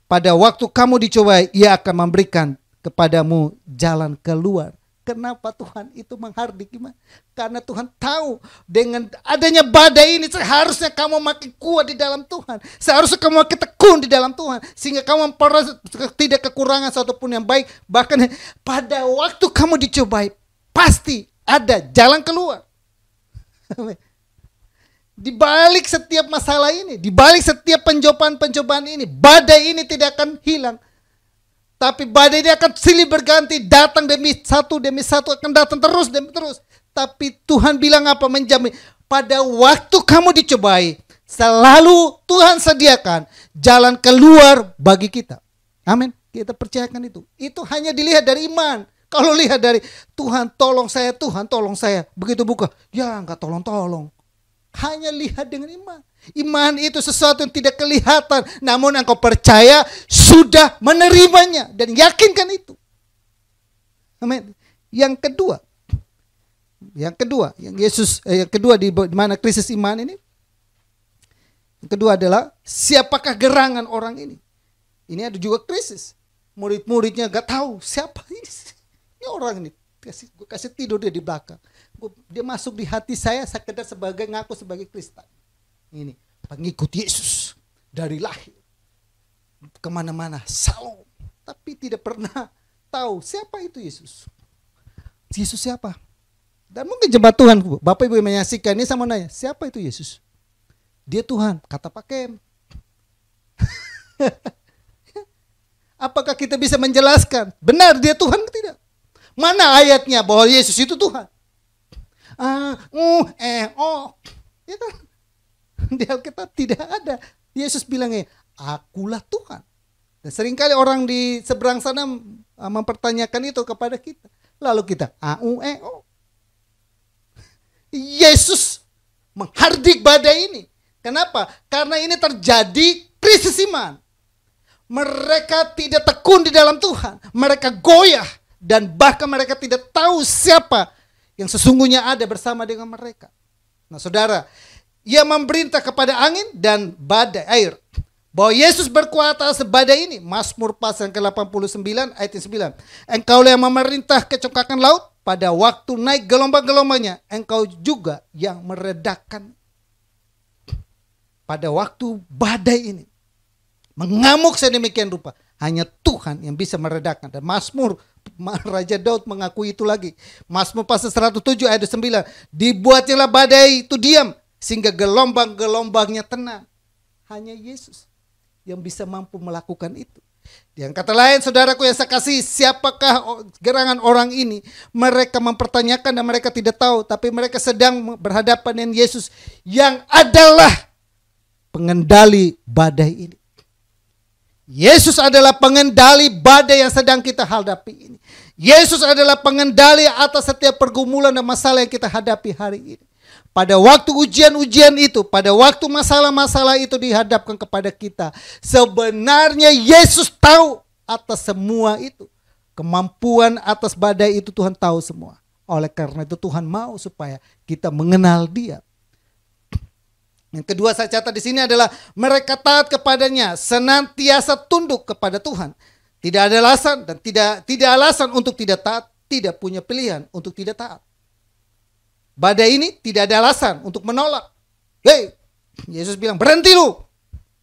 Pada waktu kamu dicobai, Ia akan memberikan kepadamu jalan keluar. Kenapa Tuhan itu menghardik iman? Karena Tuhan tahu dengan adanya badai ini seharusnya kamu makin kuat di dalam Tuhan. Seharusnya kamu makin tekun di dalam Tuhan. Sehingga kamu tidak kekurangan satupun yang baik. Bahkan pada waktu kamu dicobai, pasti ada jalan keluar. Di balik setiap masalah ini, di balik setiap pencobaan-pencobaan ini, badai ini tidak akan hilang. Tapi badai ini akan silih berganti, datang demi satu akan datang terus demi terus. Tapi Tuhan bilang apa? Menjamin pada waktu kamu dicobai, selalu Tuhan sediakan jalan keluar bagi kita. Amin. Kita percayakan itu. Itu hanya dilihat dari iman. Kalau lihat dari Tuhan tolong saya, begitu buka, ya enggak tolong-tolong. Hanya lihat dengan iman. Iman itu sesuatu yang tidak kelihatan, namun engkau percaya sudah menerimanya dan yakinkan itu. Amin. Yang kedua, yang kedua di mana krisis iman ini? Yang kedua adalah siapakah gerangan orang ini? Ini ada juga krisis. Murid-muridnya gak tahu siapa ini orang ini. Gue kasih tidur dia di belakang. Dia masuk di hati saya sekedar sebagai ngaku sebagai Kristen. Ini pengikut Yesus dari lahir, kemana-mana salom, tapi tidak pernah tahu siapa itu Yesus. Yesus siapa? Dan mungkin jemaat Tuhan, Bapak Ibu yang menyaksikan ini sama nanya, siapa itu Yesus? Dia Tuhan, kata Pak Kem. Apakah kita bisa menjelaskan benar dia Tuhan atau tidak? Mana ayatnya bahwa Yesus itu Tuhan? Ya kan? Di Alkitab tidak ada. Yesus bilangnya, akulah Tuhan. Dan seringkali orang di seberang sana mempertanyakan itu kepada kita. Lalu kita, Yesus menghardik badai ini. Kenapa? Karena ini terjadi krisis iman. Mereka tidak tekun di dalam Tuhan. Mereka goyah. Dan bahkan mereka tidak tahu siapa yang sesungguhnya ada bersama dengan mereka. Nah saudara, Ia memerintah kepada angin dan badai air, bahwa Yesus berkuasa atas badai ini. Mazmur pasal ke-89 ayat 9. Engkau yang memerintah kecongkakan laut, pada waktu naik gelombang-gelombangnya, Engkau juga yang meredakan. Pada waktu badai ini mengamuk sedemikian rupa, hanya Tuhan yang bisa meredakan. Dan Mazmur, Raja Daud mengakui itu lagi. Mazmur pasal 107 ayat 9. Dibuatnya badai itu diam, sehingga gelombang-gelombangnya tenang. Hanya Yesus yang bisa mampu melakukan itu. Yang kata lain, saudaraku yang saya kasih, siapakah gerangan orang ini? Mereka mempertanyakan dan mereka tidak tahu, tapi mereka sedang berhadapan dengan Yesus yang adalah pengendali badai ini. Yesus adalah pengendali badai yang sedang kita hadapi ini. Yesus adalah pengendali atas setiap pergumulan dan masalah yang kita hadapi hari ini. Pada waktu ujian-ujian itu, pada waktu masalah-masalah itu dihadapkan kepada kita, sebenarnya Yesus tahu atas semua itu. Kemampuan atas badai itu Tuhan tahu semua. Oleh karena itu Tuhan mau supaya kita mengenal Dia. Yang kedua saya catat di sini adalah mereka taat kepadanya, senantiasa tunduk kepada Tuhan. Tidak ada alasan dan tidak alasan untuk tidak taat, tidak punya pilihan untuk tidak taat. Badai ini tidak ada alasan untuk menolak. Hei, Yesus bilang berhenti lu.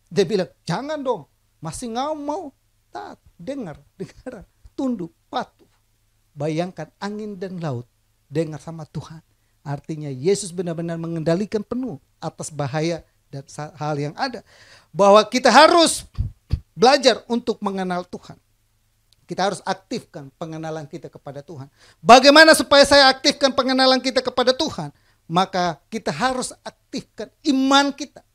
Dia bilang jangan dong, masih nggak mau taat, dengar, tunduk, patuh. Bayangkan angin dan laut dengar sama Tuhan. Artinya Yesus benar-benar mengendalikan penuh atas bahaya dan hal yang ada. Bahwa kita harus belajar untuk mengenal Tuhan. Kita harus aktifkan pengenalan kita kepada Tuhan. Bagaimana supaya saya aktifkan pengenalan kita kepada Tuhan? Maka kita harus aktifkan iman kita.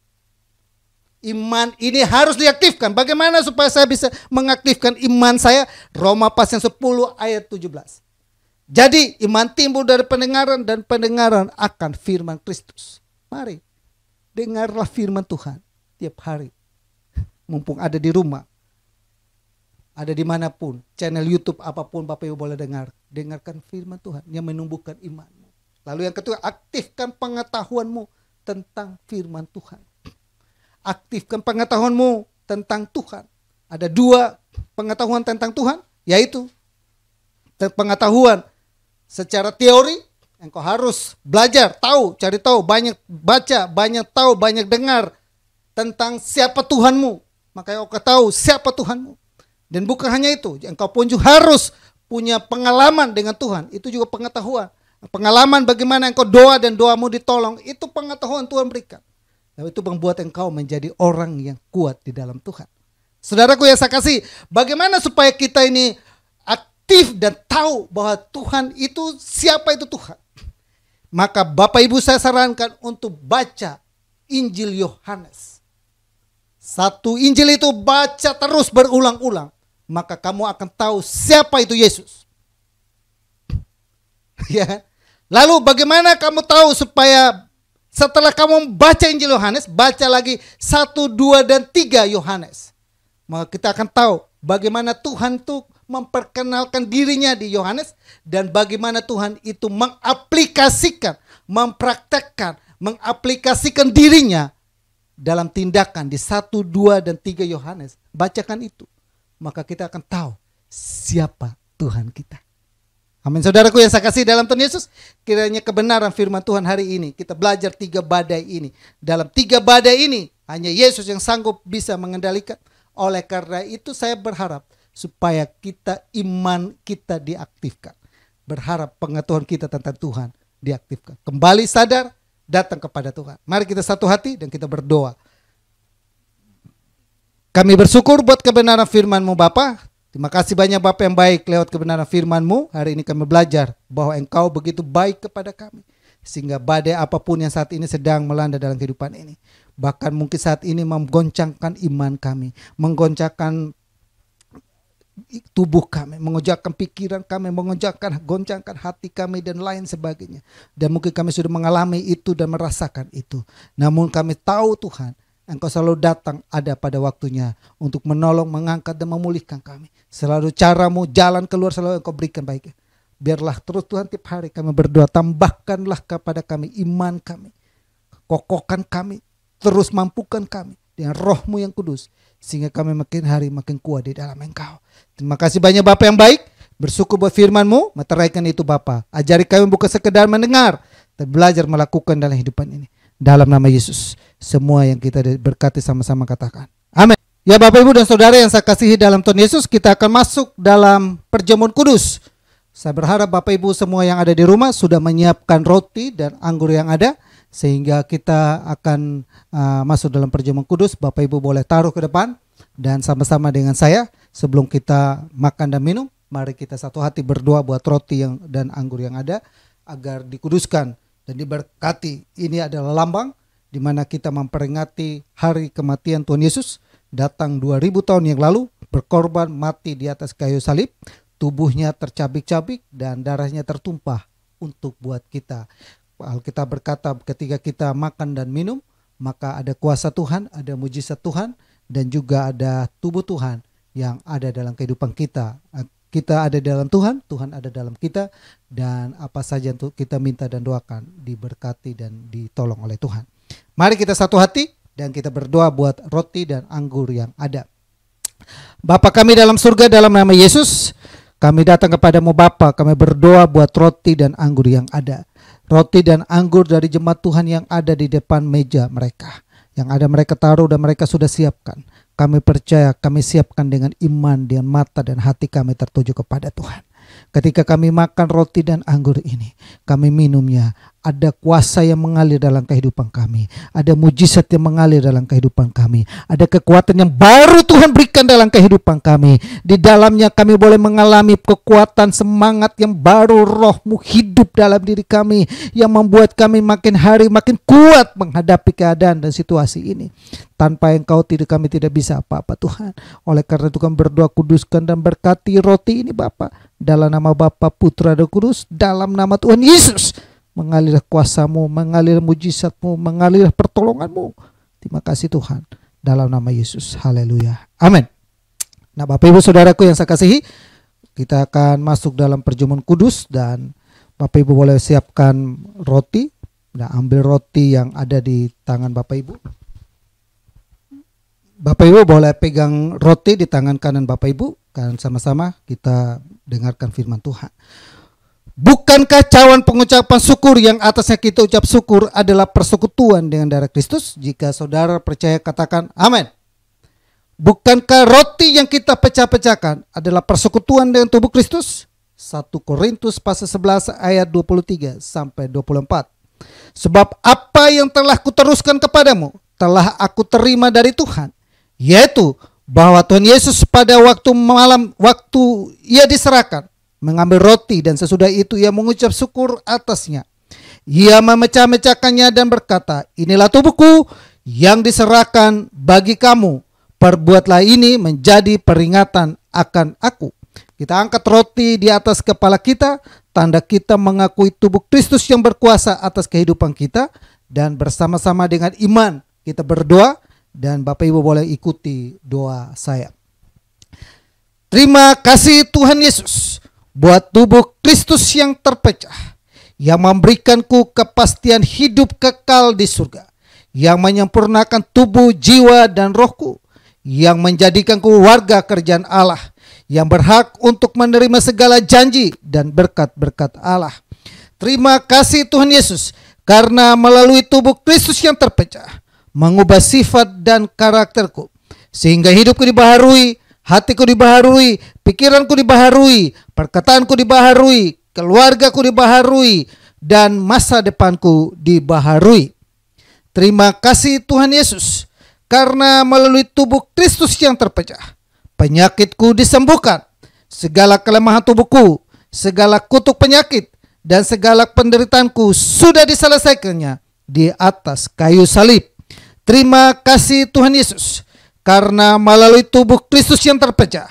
Iman ini harus diaktifkan. Bagaimana supaya saya bisa mengaktifkan iman saya? Roma pasal 10 ayat 17. Jadi iman timbul dari pendengaran dan pendengaran akan firman Kristus. Mari dengarlah firman Tuhan tiap hari. Mumpung ada di rumah, ada dimanapun, channel YouTube apapun Bapak Ibu boleh dengar. Dengarkan firman Tuhan yang menumbuhkan imanmu. Lalu yang kedua, aktifkan pengetahuanmu tentang firman Tuhan. Aktifkan pengetahuanmu tentang Tuhan. Ada 2 pengetahuan tentang Tuhan, yaitu pengetahuan secara teori, engkau harus belajar, tahu, cari tahu, banyak baca, banyak tahu, banyak dengar tentang siapa Tuhanmu. Maka engkau tahu siapa Tuhanmu. Dan bukan hanya itu, engkau pun juga harus punya pengalaman dengan Tuhan. Itu juga pengetahuan. Pengalaman bagaimana engkau doa dan doamu ditolong, itu pengetahuan Tuhan berikan. Dan itu membuat engkau menjadi orang yang kuat di dalam Tuhan. Saudaraku yang saya kasih, bagaimana supaya kita ini aktif dan tahu bahwa Tuhan itu, siapa itu Tuhan? Maka Bapak Ibu saya sarankan untuk baca Injil Yohanes. Satu Injil itu baca terus berulang-ulang. Maka kamu akan tahu siapa itu Yesus. Ya. Lalu bagaimana kamu tahu supaya setelah kamu baca Injil Yohanes, baca lagi 1, 2, dan 3 Yohanes. Maka kita akan tahu bagaimana Tuhan itu memperkenalkan dirinya di Yohanes dan bagaimana Tuhan itu mengaplikasikan, mempraktekkan, mengaplikasikan dirinya dalam tindakan di 1, 2, dan 3 Yohanes. Bacakan itu. Maka kita akan tahu siapa Tuhan kita. Amin. Saudaraku yang saya kasih dalam Tuhan Yesus, kiranya kebenaran firman Tuhan hari ini, kita belajar 3 badai ini. Dalam 3 badai ini, hanya Yesus yang sanggup bisa mengendalikan. Oleh karena itu saya berharap supaya iman kita diaktifkan. Berharap pengetahuan kita tentang Tuhan diaktifkan. Kembali sadar, datang kepada Tuhan. Mari kita satu hati dan kita berdoa. Kami bersyukur buat kebenaran firman-Mu Bapa. Terima kasih banyak Bapa yang baik lewat kebenaran firman-Mu. Hari ini kami belajar bahwa Engkau begitu baik kepada kami. Sehingga badai apapun yang saat ini sedang melanda dalam kehidupan ini. Bahkan mungkin saat ini menggoncangkan iman kami. Menggoncangkan tubuh kami, mengojakkan pikiran kami, goncangkan hati kami dan lain sebagainya. Dan mungkin kami sudah mengalami itu dan merasakan itu. Namun kami tahu Tuhan, Engkau selalu datang ada pada waktunya untuk menolong, mengangkat dan memulihkan kami. Selalu caramu, jalan keluar selalu Engkau berikan baik. Biarlah terus Tuhan tiap hari kami berdoa, tambahkanlah kepada kami iman kami. Kokohkan kami, terus mampukan kami dengan Roh-Mu yang kudus. Sehingga kami makin hari makin kuat di dalam Engkau. Terima kasih banyak Bapa yang baik. Bersyukur buat firman-Mu, meteraikan itu Bapa. Ajari kami bukan sekedar mendengar, tapi belajar melakukan dalam hidupan ini. Dalam nama Yesus, semua yang kita berkati sama-sama katakan amin. Ya Bapak Ibu dan Saudara yang saya kasihi dalam Tuhan Yesus, kita akan masuk dalam perjamuan kudus. Saya berharap Bapak Ibu semua yang ada di rumah sudah menyiapkan roti dan anggur yang ada, sehingga kita akan masuk dalam perjamuan kudus. Bapak Ibu boleh taruh ke depan dan sama-sama dengan saya sebelum kita makan dan minum, mari kita satu hati berdoa buat roti dan anggur yang ada agar dikuduskan dan diberkati. Ini adalah lambang di mana kita memperingati hari kematian Tuhan Yesus datang 2000 tahun yang lalu, berkorban mati di atas kayu salib, tubuhnya tercabik-cabik dan darahnya tertumpah untuk buat kita. Alkitab berkata ketika kita makan dan minum, maka ada kuasa Tuhan, ada mujizat Tuhan, dan juga ada tubuh Tuhan yang ada dalam kehidupan kita. Kita ada dalam Tuhan, Tuhan ada dalam kita, dan apa saja untuk kita minta dan doakan diberkati dan ditolong oleh Tuhan. Mari kita satu hati dan kita berdoa buat roti dan anggur yang ada. Bapa kami dalam surga, dalam nama Yesus, kami datang kepadamu Bapa, kami berdoa buat roti dan anggur yang ada. Roti dan anggur dari jemaat Tuhan yang ada di depan meja mereka. Yang ada mereka taruh dan mereka sudah siapkan. Kami percaya, kami siapkan dengan iman, dengan mata dan hati kami tertuju kepada Tuhan. Ketika kami makan roti dan anggur ini, kami minumnya, ada kuasa yang mengalir dalam kehidupan kami. Ada mujizat yang mengalir dalam kehidupan kami. Ada kekuatan yang baru Tuhan berikan dalam kehidupan kami. Di dalamnya kami boleh mengalami kekuatan semangat yang baru, roh-Mu hidup dalam diri kami, yang membuat kami makin hari makin kuat menghadapi keadaan dan situasi ini. Tanpa Engkau kami tidak bisa apa-apa Tuhan. Oleh karena itu kami berdoa, kuduskan dan berkati roti ini Bapa. Dalam nama Bapa, Putra dan Kudus, dalam nama Tuhan Yesus. Mengalir kuasa-Mu, mengalir mujizat-Mu, mengalir pertolongan-Mu. Terima kasih Tuhan. Dalam nama Yesus. Haleluya. Amin. Nah Bapak Ibu Saudaraku yang saya kasihi, kita akan masuk dalam perjamuan kudus, dan Bapak Ibu boleh siapkan roti. Nah, ambil roti yang ada di tangan Bapak Ibu. Bapak Ibu boleh pegang roti di tangan kanan Bapak Ibu, kan sama-sama kita dengarkan firman Tuhan. Bukankah cawan pengucapan syukur yang atasnya kita ucap syukur adalah persekutuan dengan darah Kristus? Jika saudara percaya katakan amin. Bukankah roti yang kita pecah-pecahkan adalah persekutuan dengan tubuh Kristus? 1 Korintus pasal 11 ayat 23 sampai 24. Sebab apa yang telah kuteruskan kepadamu telah aku terima dari Tuhan, yaitu bahwa Tuhan Yesus pada waktu malam, waktu ia diserahkan, mengambil roti dan sesudah itu ia mengucap syukur atasnya. Ia memecah-mecahkannya dan berkata, inilah tubuhku yang diserahkan bagi kamu. Perbuatlah ini menjadi peringatan akan aku. Kita angkat roti di atas kepala kita, tanda kita mengakui tubuh Kristus yang berkuasa atas kehidupan kita. Dan bersama-sama dengan iman kita berdoa, dan Bapak Ibu boleh ikuti doa saya. Terima kasih Tuhan Yesus buat tubuh Kristus yang terpecah, yang memberikanku kepastian hidup kekal di surga, yang menyempurnakan tubuh, jiwa, dan rohku, yang menjadikanku warga kerjaan Allah, yang berhak untuk menerima segala janji dan berkat-berkat Allah. Terima kasih Tuhan Yesus, karena melalui tubuh Kristus yang terpecah, mengubah sifat dan karakterku, sehingga hidupku dibaharui, hatiku dibaharui, pikiranku dibaharui, perkataanku dibaharui, keluargaku dibaharui, dan masa depanku dibaharui. Terima kasih Tuhan Yesus, karena melalui tubuh Kristus yang terpecah, penyakitku disembuhkan, segala kelemahan tubuhku, segala kutuk penyakit, dan segala penderitaanku sudah diselesaikannya di atas kayu salib. Terima kasih Tuhan Yesus, karena melalui tubuh Kristus yang terpecah,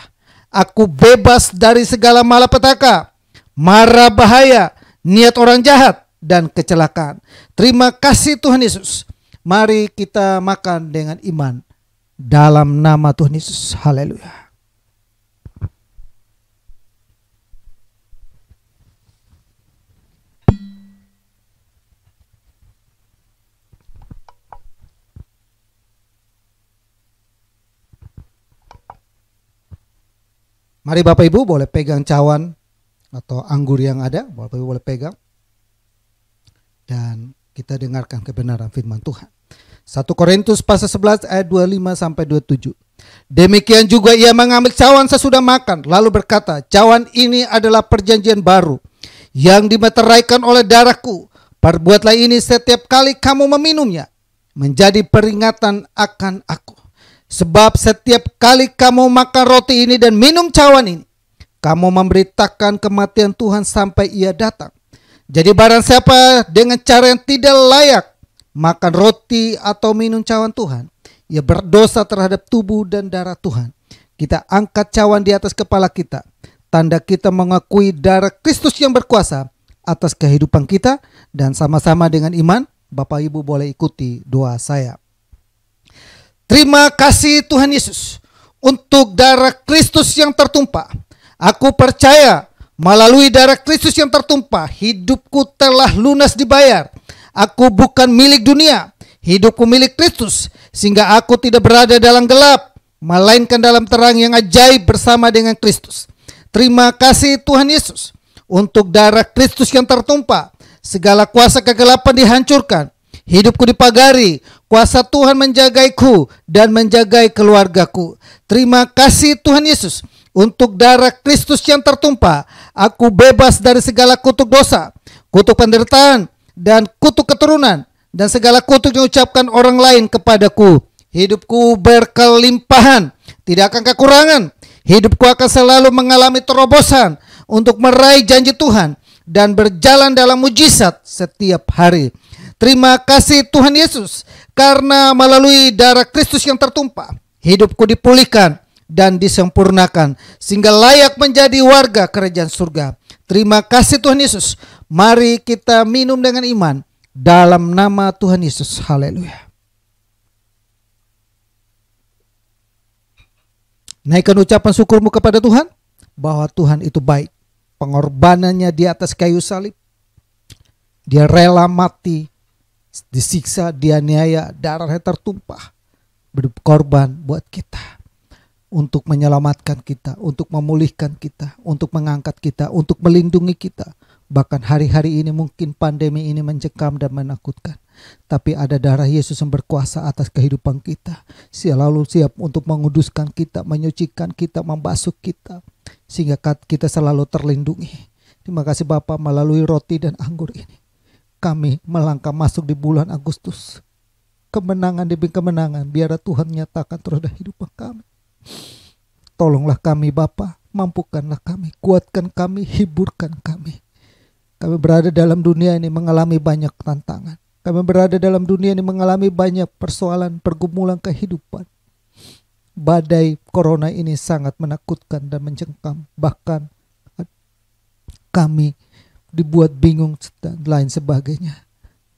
aku bebas dari segala malapetaka, mara bahaya, niat orang jahat, dan kecelakaan. Terima kasih Tuhan Yesus. Mari kita makan dengan iman dalam nama Tuhan Yesus. Haleluya. Mari Bapak Ibu boleh pegang cawan atau anggur yang ada, Bapak Ibu boleh pegang. Dan kita dengarkan kebenaran firman Tuhan. 1 Korintus pasal 11 ayat 25 sampai 27. Demikian juga ia mengambil cawan sesudah makan, lalu berkata, cawan ini adalah perjanjian baru yang dimeteraikan oleh darahku. Perbuatlah ini setiap kali kamu meminumnya, menjadi peringatan akan aku. Sebab setiap kali kamu makan roti ini dan minum cawan ini, kamu memberitakan kematian Tuhan sampai ia datang. Jadi barang siapa dengan cara yang tidak layak makan roti atau minum cawan Tuhan, Ia berdosa terhadap tubuh dan darah Tuhan. Kita angkat cawan di atas kepala kita. Tanda kita mengakui darah Kristus yang berkuasa atas kehidupan kita. Dan sama-sama dengan iman, Bapak Ibu boleh ikuti doa saya. Terima kasih Tuhan Yesus untuk darah Kristus yang tertumpah. Aku percaya melalui darah Kristus yang tertumpah, hidupku telah lunas dibayar. Aku bukan milik dunia, hidupku milik Kristus, sehingga aku tidak berada dalam gelap, melainkan dalam terang yang ajaib bersama dengan Kristus. Terima kasih Tuhan Yesus untuk darah Kristus yang tertumpah. Segala kuasa kegelapan dihancurkan, hidupku dipagari, kuasa Tuhan menjagaiku dan menjagai keluargaku. Terima kasih Tuhan Yesus untuk darah Kristus yang tertumpah. Aku bebas dari segala kutuk dosa, kutuk penderitaan, dan kutuk keturunan, dan segala kutuk yang diucapkan orang lain kepadaku. Hidupku berkelimpahan, tidak akan kekurangan. Hidupku akan selalu mengalami terobosan untuk meraih janji Tuhan dan berjalan dalam mujizat setiap hari. Terima kasih Tuhan Yesus, karena melalui darah Kristus yang tertumpah, hidupku dipulihkan dan disempurnakan, sehingga layak menjadi warga kerajaan surga. Terima kasih Tuhan Yesus. Mari kita minum dengan iman dalam nama Tuhan Yesus. Haleluya. Naikkan ucapan syukurmu kepada Tuhan, bahwa Tuhan itu baik. Pengorbanannya di atas kayu salib, Dia rela mati, disiksa, dianiaya, darahnya tertumpah, berkorban buat kita, untuk menyelamatkan kita, untuk memulihkan kita, untuk mengangkat kita, untuk melindungi kita. Bahkan hari-hari ini mungkin pandemi ini mencekam dan menakutkan, tapi ada darah Yesus yang berkuasa atas kehidupan kita, selalu siap untuk menguduskan kita, menyucikan kita, membasuh kita, sehingga kita selalu terlindungi. Terima kasih Bapa, melalui roti dan anggur ini kami melangkah masuk di bulan Agustus. Kemenangan demi kemenangan, biar Tuhan nyatakan terhadap hidup kami. Tolonglah kami Bapa, mampukanlah kami, kuatkan kami, hiburkan kami. Kami berada dalam dunia ini mengalami banyak tantangan. Kami berada dalam dunia ini mengalami banyak persoalan, pergumulan kehidupan. Badai corona ini sangat menakutkan dan mencengkam. Bahkan kami dibuat bingung dan lain sebagainya.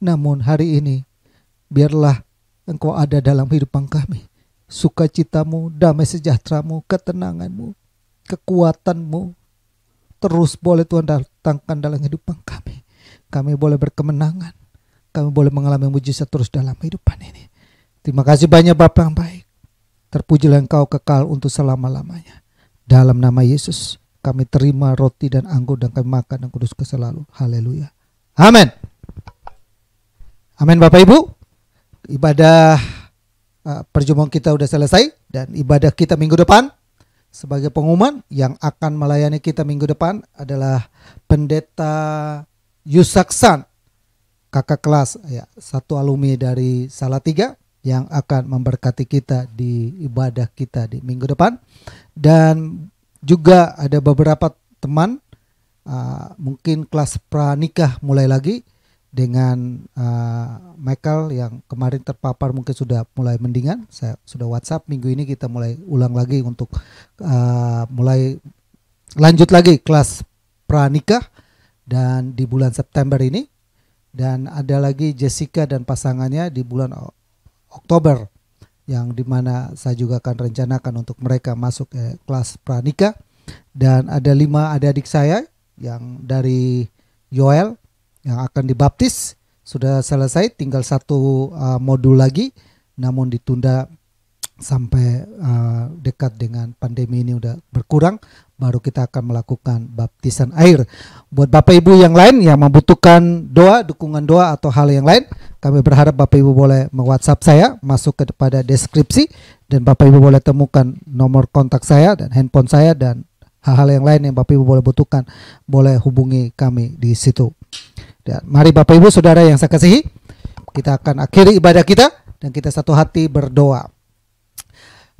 Namun hari ini biarlah Engkau ada dalam kehidupan kami. Sukacitamu, damai sejahteramu, ketenanganmu, kekuatanmu terus boleh Tuhan datangkan dalam kehidupan kami. Kami boleh berkemenangan, kami boleh mengalami mujizat terus dalam kehidupan ini. Terima kasih banyak Bapa yang baik. Terpujilah Engkau kekal untuk selama-lamanya. Dalam nama Yesus kami terima roti dan anggur dan kami makan dan kuduskan selalu. Haleluya. Amin. Amin Bapak Ibu. Ibadah perjumpaan kita sudah selesai, dan ibadah kita minggu depan sebagai pengumuman yang akan melayani kita minggu depan adalah Pendeta Yusaksan, kakak kelas ya, satu alumni dari Salatiga, yang akan memberkati kita di ibadah kita di minggu depan. Dan juga ada beberapa teman, mungkin kelas pranikah mulai lagi dengan Michael yang kemarin terpapar mungkin sudah mulai mendingan. Saya sudah WhatsApp, minggu ini kita mulai ulang lagi untuk mulai lanjut lagi kelas pranikah dan di bulan September ini. Dan ada lagi Jessica dan pasangannya di bulan Oktober, yang dimana saya juga akan rencanakan untuk mereka masuk ke kelas pranikah. Dan ada 5 adik-adik saya yang dari Yoel yang akan dibaptis, sudah selesai, tinggal 1 modul lagi, namun ditunda sampai dekat dengan pandemi ini udah berkurang, baru kita akan melakukan baptisan air. Buat Bapak Ibu yang lain yang membutuhkan doa, dukungan doa atau hal yang lain, kami berharap Bapak Ibu boleh me-WhatsApp saya, masuk kepada deskripsi, dan Bapak Ibu boleh temukan nomor kontak saya dan handphone saya, dan hal-hal yang lain yang Bapak Ibu boleh butuhkan, boleh hubungi kami di situ. Dan mari Bapak Ibu Saudara yang saya kasihi, kita akan akhiri ibadah kita dan kita satu hati berdoa.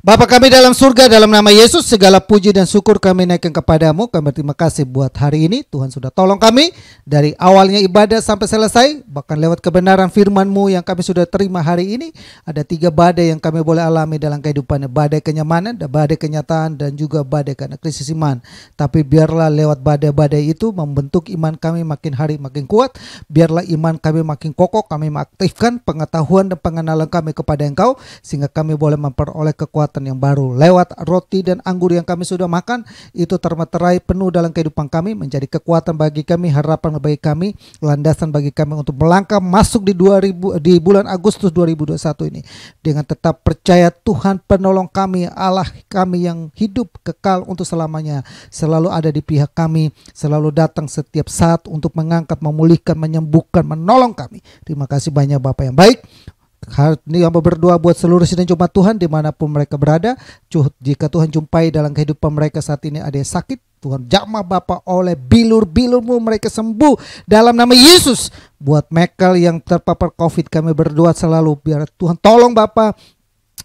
Bapa kami dalam surga, dalam nama Yesus, segala puji dan syukur kami naikkan kepadamu. Kami berterima kasih buat hari ini. Tuhan sudah tolong kami dari awalnya ibadah sampai selesai. Bahkan lewat kebenaran firman-Mu yang kami sudah terima hari ini. Ada 3 badai yang kami boleh alami dalam kehidupan. Badai kenyamanan, badai kenyataan, dan juga badai karena krisis iman. Tapi biarlah lewat badai-badai itu membentuk iman kami makin hari makin kuat. Biarlah iman kami makin kokoh. Kami mengaktifkan pengetahuan dan pengenalan kami kepada Engkau, sehingga kami boleh memperoleh kekuatan yang baru lewat roti dan anggur yang kami sudah makan. Itu termeterai penuh dalam kehidupan kami, menjadi kekuatan bagi kami, harapan bagi kami, landasan bagi kami untuk melangkah masuk di bulan Agustus 2021 ini dengan tetap percaya Tuhan penolong kami, Allah kami yang hidup kekal untuk selamanya, selalu ada di pihak kami, selalu datang setiap saat untuk mengangkat, memulihkan, menyembuhkan, menolong kami. Terima kasih banyak Bapak yang baik. Hari ini hamba berdoa buat seluruh sidang jemaat Tuhan dimanapun mereka berada. Jika Tuhan jumpai dalam kehidupan mereka saat ini ada yang sakit, Tuhan jamah Bapa oleh bilur-bilur-Mu mereka sembuh dalam nama Yesus. Buat Michael yang terpapar COVID, kami berdoa selalu biar Tuhan tolong Bapa,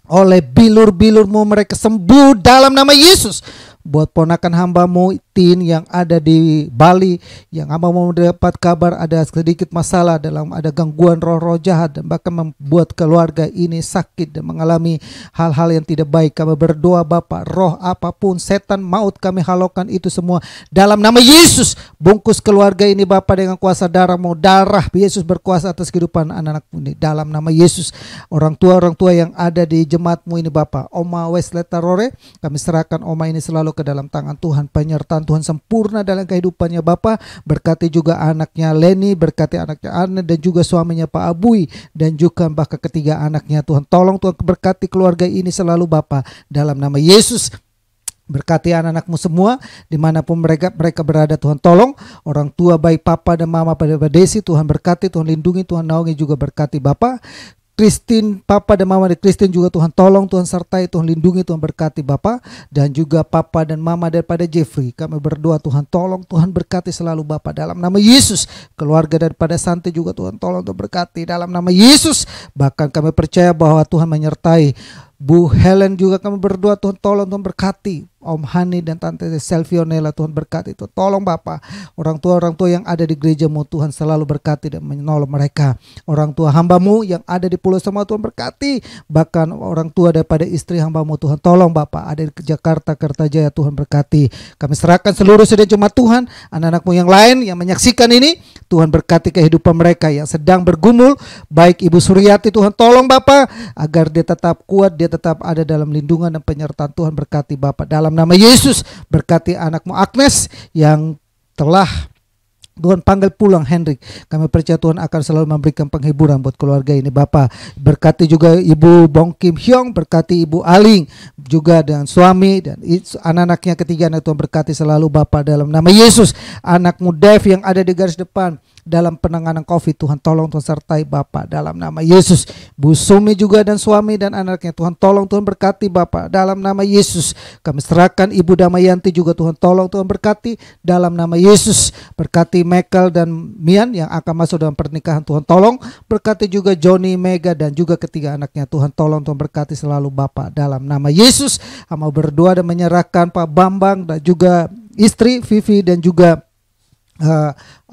oleh bilur-bilur-Mu mereka sembuh dalam nama Yesus. Buat ponakan hamba-Mu Tin yang ada di Bali, yang hamba mau mendapat kabar ada sedikit masalah dalam ada gangguan roh-roh jahat dan bahkan membuat keluarga ini sakit dan mengalami hal-hal yang tidak baik. Kami berdoa Bapa, roh apapun, setan, maut, kami halaukan itu semua dalam nama Yesus. Bungkus keluarga ini Bapa dengan kuasa darah-Mu, darah Yesus berkuasa atas kehidupan anak-anak-Mu ini dalam nama Yesus. Orang tua yang ada di jemaat-Mu ini Bapa, Oma Wesley Tarore, kami serahkan Oma ini selalu ke dalam tangan Tuhan. Penyertaan Tuhan sempurna dalam kehidupannya Bapa. Berkati juga anaknya Leni, berkati anaknya Arne dan juga suaminya Pak Abui, dan juga bahkan ketiga anaknya. Tuhan tolong, Tuhan berkati keluarga ini selalu Bapa dalam nama Yesus. Berkati anak-anak-Mu semua dimanapun mereka berada. Tuhan tolong orang tua baik Papa dan Mama pada Desi, Tuhan berkati, Tuhan lindungi, Tuhan naungi, juga berkati Bapa. Christine, Papa dan Mama di Christine juga Tuhan tolong, Tuhan sertai, Tuhan lindungi, Tuhan berkati Bapa, dan juga Papa dan Mama daripada Jeffrey. Kami berdoa Tuhan tolong, Tuhan berkati selalu Bapa dalam nama Yesus. Keluarga daripada Santi juga Tuhan tolong, Tuhan berkati dalam nama Yesus. Bahkan kami percaya bahwa Tuhan menyertai Bu Helen juga. Kami berdoa Tuhan tolong, Tuhan berkati Om Hani dan Tante Selvionella, Tuhan berkati. Tuhan tolong Bapa, orang tua yang ada di gereja-Mu Tuhan selalu berkati dan menolong mereka. Orang tua hamba-Mu yang ada di Pulau Semua Tuhan berkati. Bahkan orang tua daripada istri hamba-Mu Tuhan tolong Bapa, ada di Jakarta, Kertajaya, Tuhan berkati. Kami serahkan seluruh sidang jemaat Tuhan, anak-anak-Mu yang lain yang menyaksikan ini, Tuhan berkati kehidupan mereka yang sedang bergumul. Baik Ibu Suryati, Tuhan tolong Bapa agar dia tetap kuat, dia tetap ada dalam lindungan dan penyertaan Tuhan. Berkati Bapa dalam nama Yesus. Berkati anakmu Agnes yang telah Tuhan panggil pulang, Henrik. Kami percaya Tuhan akan selalu memberikan penghiburan buat keluarga ini Bapa. Berkati juga Ibu Bong Kim Hyong, berkati Ibu Aling juga dan suami dan anak-anaknya ketiga. Tuhan berkati selalu Bapa dalam nama Yesus. Anakmu Dev yang ada di garis depan dalam penanganan COVID, Tuhan tolong, Tuhan sertai Bapa dalam nama Yesus. Bu Sumi juga dan suami dan anaknya, Tuhan tolong, Tuhan berkati Bapa dalam nama Yesus. Kami serahkan Ibu Damayanti juga, Tuhan tolong, Tuhan berkati dalam nama Yesus. Berkati Michael dan Mian yang akan masuk dalam pernikahan, Tuhan tolong. Berkati juga Johnny, Mega dan juga ketiga anaknya, Tuhan tolong, Tuhan berkati selalu Bapa dalam nama Yesus. Hamba berdoa dan menyerahkan Pak Bambang dan juga istri Vivi dan juga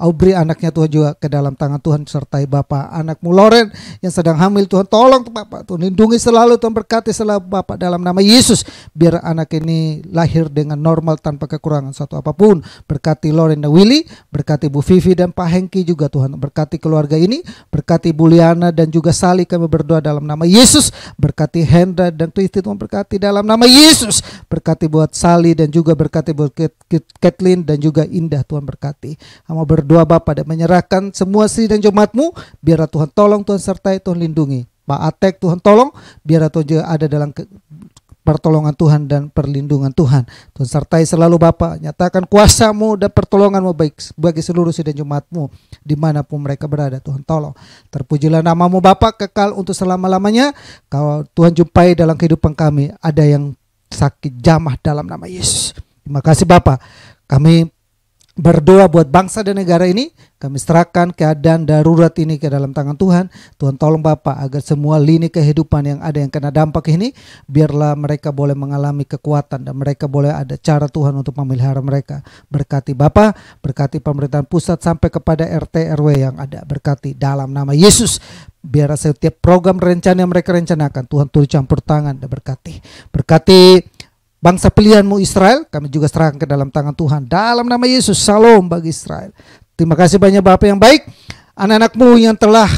Aubry anaknya Tuhan juga ke dalam tangan Tuhan, sertai Bapa. Anakmu Loren yang sedang hamil, Tuhan tolong Bapa, Tuhan lindungi selalu, Tuhan berkati selalu Bapa dalam nama Yesus. Biar anak ini lahir dengan normal tanpa kekurangan satu apapun. Berkati Loren dan Willy, berkati Bu Vivi dan Pak Hengki juga Tuhan. Berkati keluarga ini, berkati Bu Liana dan juga Sali, kami berdoa dalam nama Yesus. Berkati Hendra dan Kristi, Tuhan berkati dalam nama Yesus. Berkati buat Sali dan juga berkati buat Kathleen dan juga Indah, Tuhan berkati. Hamba berdoa Bapa dan menyerahkan semua sidang jemaat-Mu, biar Tuhan tolong, Tuhan sertai, Tuhan lindungi. Pak Atek Tuhan tolong, biar Tuhan juga ada dalam pertolongan Tuhan dan perlindungan Tuhan. Tuhan sertai selalu Bapa, nyatakan kuasa-Mu dan pertolongan-Mu baik bagi seluruh sidang jemaat-Mu dimanapun mereka berada. Tuhan tolong, terpujilah nama-Mu Bapa kekal untuk selama-lamanya. Kalau Tuhan jumpai dalam kehidupan kami ada yang sakit, jamah dalam nama Yesus. Terima kasih Bapa. Kami berdoa buat bangsa dan negara ini. Kami serahkan keadaan darurat ini ke dalam tangan Tuhan. Tuhan tolong Bapak agar semua lini kehidupan yang ada yang kena dampak ini, biarlah mereka boleh mengalami kekuatan dan mereka boleh ada cara Tuhan untuk memelihara mereka. Berkati Bapak, berkati pemerintahan pusat sampai kepada RT RW yang ada. Berkati dalam nama Yesus. Biar setiap program rencana yang mereka rencanakan, Tuhan turut campur tangan dan berkati. Berkati bangsa pilihanmu Israel, kami juga serahkan ke dalam tangan Tuhan. Dalam nama Yesus, shalom bagi Israel. Terima kasih banyak Bapak yang baik. Anak-anakmu yang telah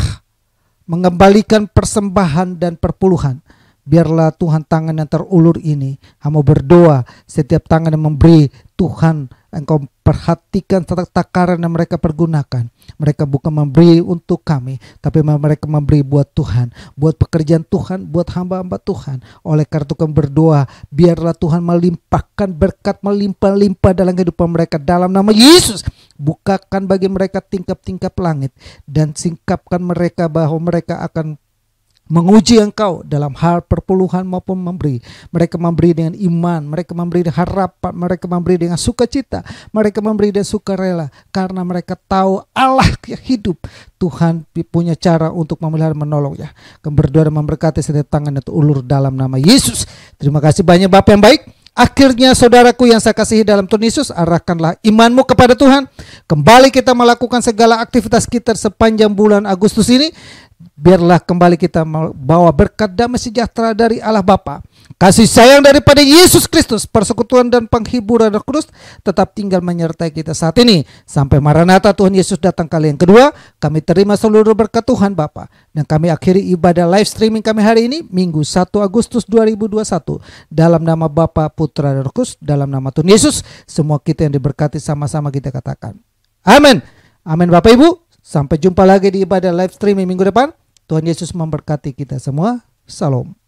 mengembalikan persembahan dan perpuluhan, biarlah Tuhan tangan yang terulur ini, hamba berdoa setiap tangan yang memberi, Tuhan Engkau perhatikan takaran yang mereka pergunakan. Mereka bukan memberi untuk kami, tapi mereka memberi buat Tuhan, buat pekerjaan Tuhan, buat hamba-hamba Tuhan. Oleh karena itu kami berdoa, biarlah Tuhan melimpahkan berkat melimpah-limpah dalam kehidupan mereka dalam nama Yesus. Bukakan bagi mereka tingkap-tingkap langit dan singkapkan mereka bahwa mereka akan menguji Engkau dalam hal perpuluhan maupun memberi. Mereka memberi dengan iman, mereka memberi dengan harapan, mereka memberi dengan sukacita, mereka memberi dengan sukarela karena mereka tahu Allah yang hidup. Tuhan punya cara untuk memelihara, menolong ya. Kami berdoa dan memberkati setiap tangan itu ulur dalam nama Yesus. Terima kasih banyak Bapak yang baik. Akhirnya saudaraku yang saya kasihi dalam Tuhan Yesus, arahkanlah imanmu kepada Tuhan. Kembali kita melakukan segala aktivitas kita sepanjang bulan Agustus ini. Biarlah kembali kita membawa berkat damai sejahtera dari Allah Bapa, kasih sayang daripada Yesus Kristus, persekutuan dan penghiburan Roh Kudus tetap tinggal menyertai kita saat ini sampai Maranatha Tuhan Yesus datang kali yang kedua. Kami terima seluruh berkat Tuhan Bapa, dan kami akhiri ibadah live streaming kami hari ini Minggu 1 Agustus 2021 dalam nama Bapa, Putra dan Roh Kudus, dalam nama Tuhan Yesus. Semua kita yang diberkati sama-sama kita katakan amin. Amin Bapak Ibu. Sampai jumpa lagi di ibadah live streaming minggu depan. Tuhan Yesus memberkati kita semua. Salam.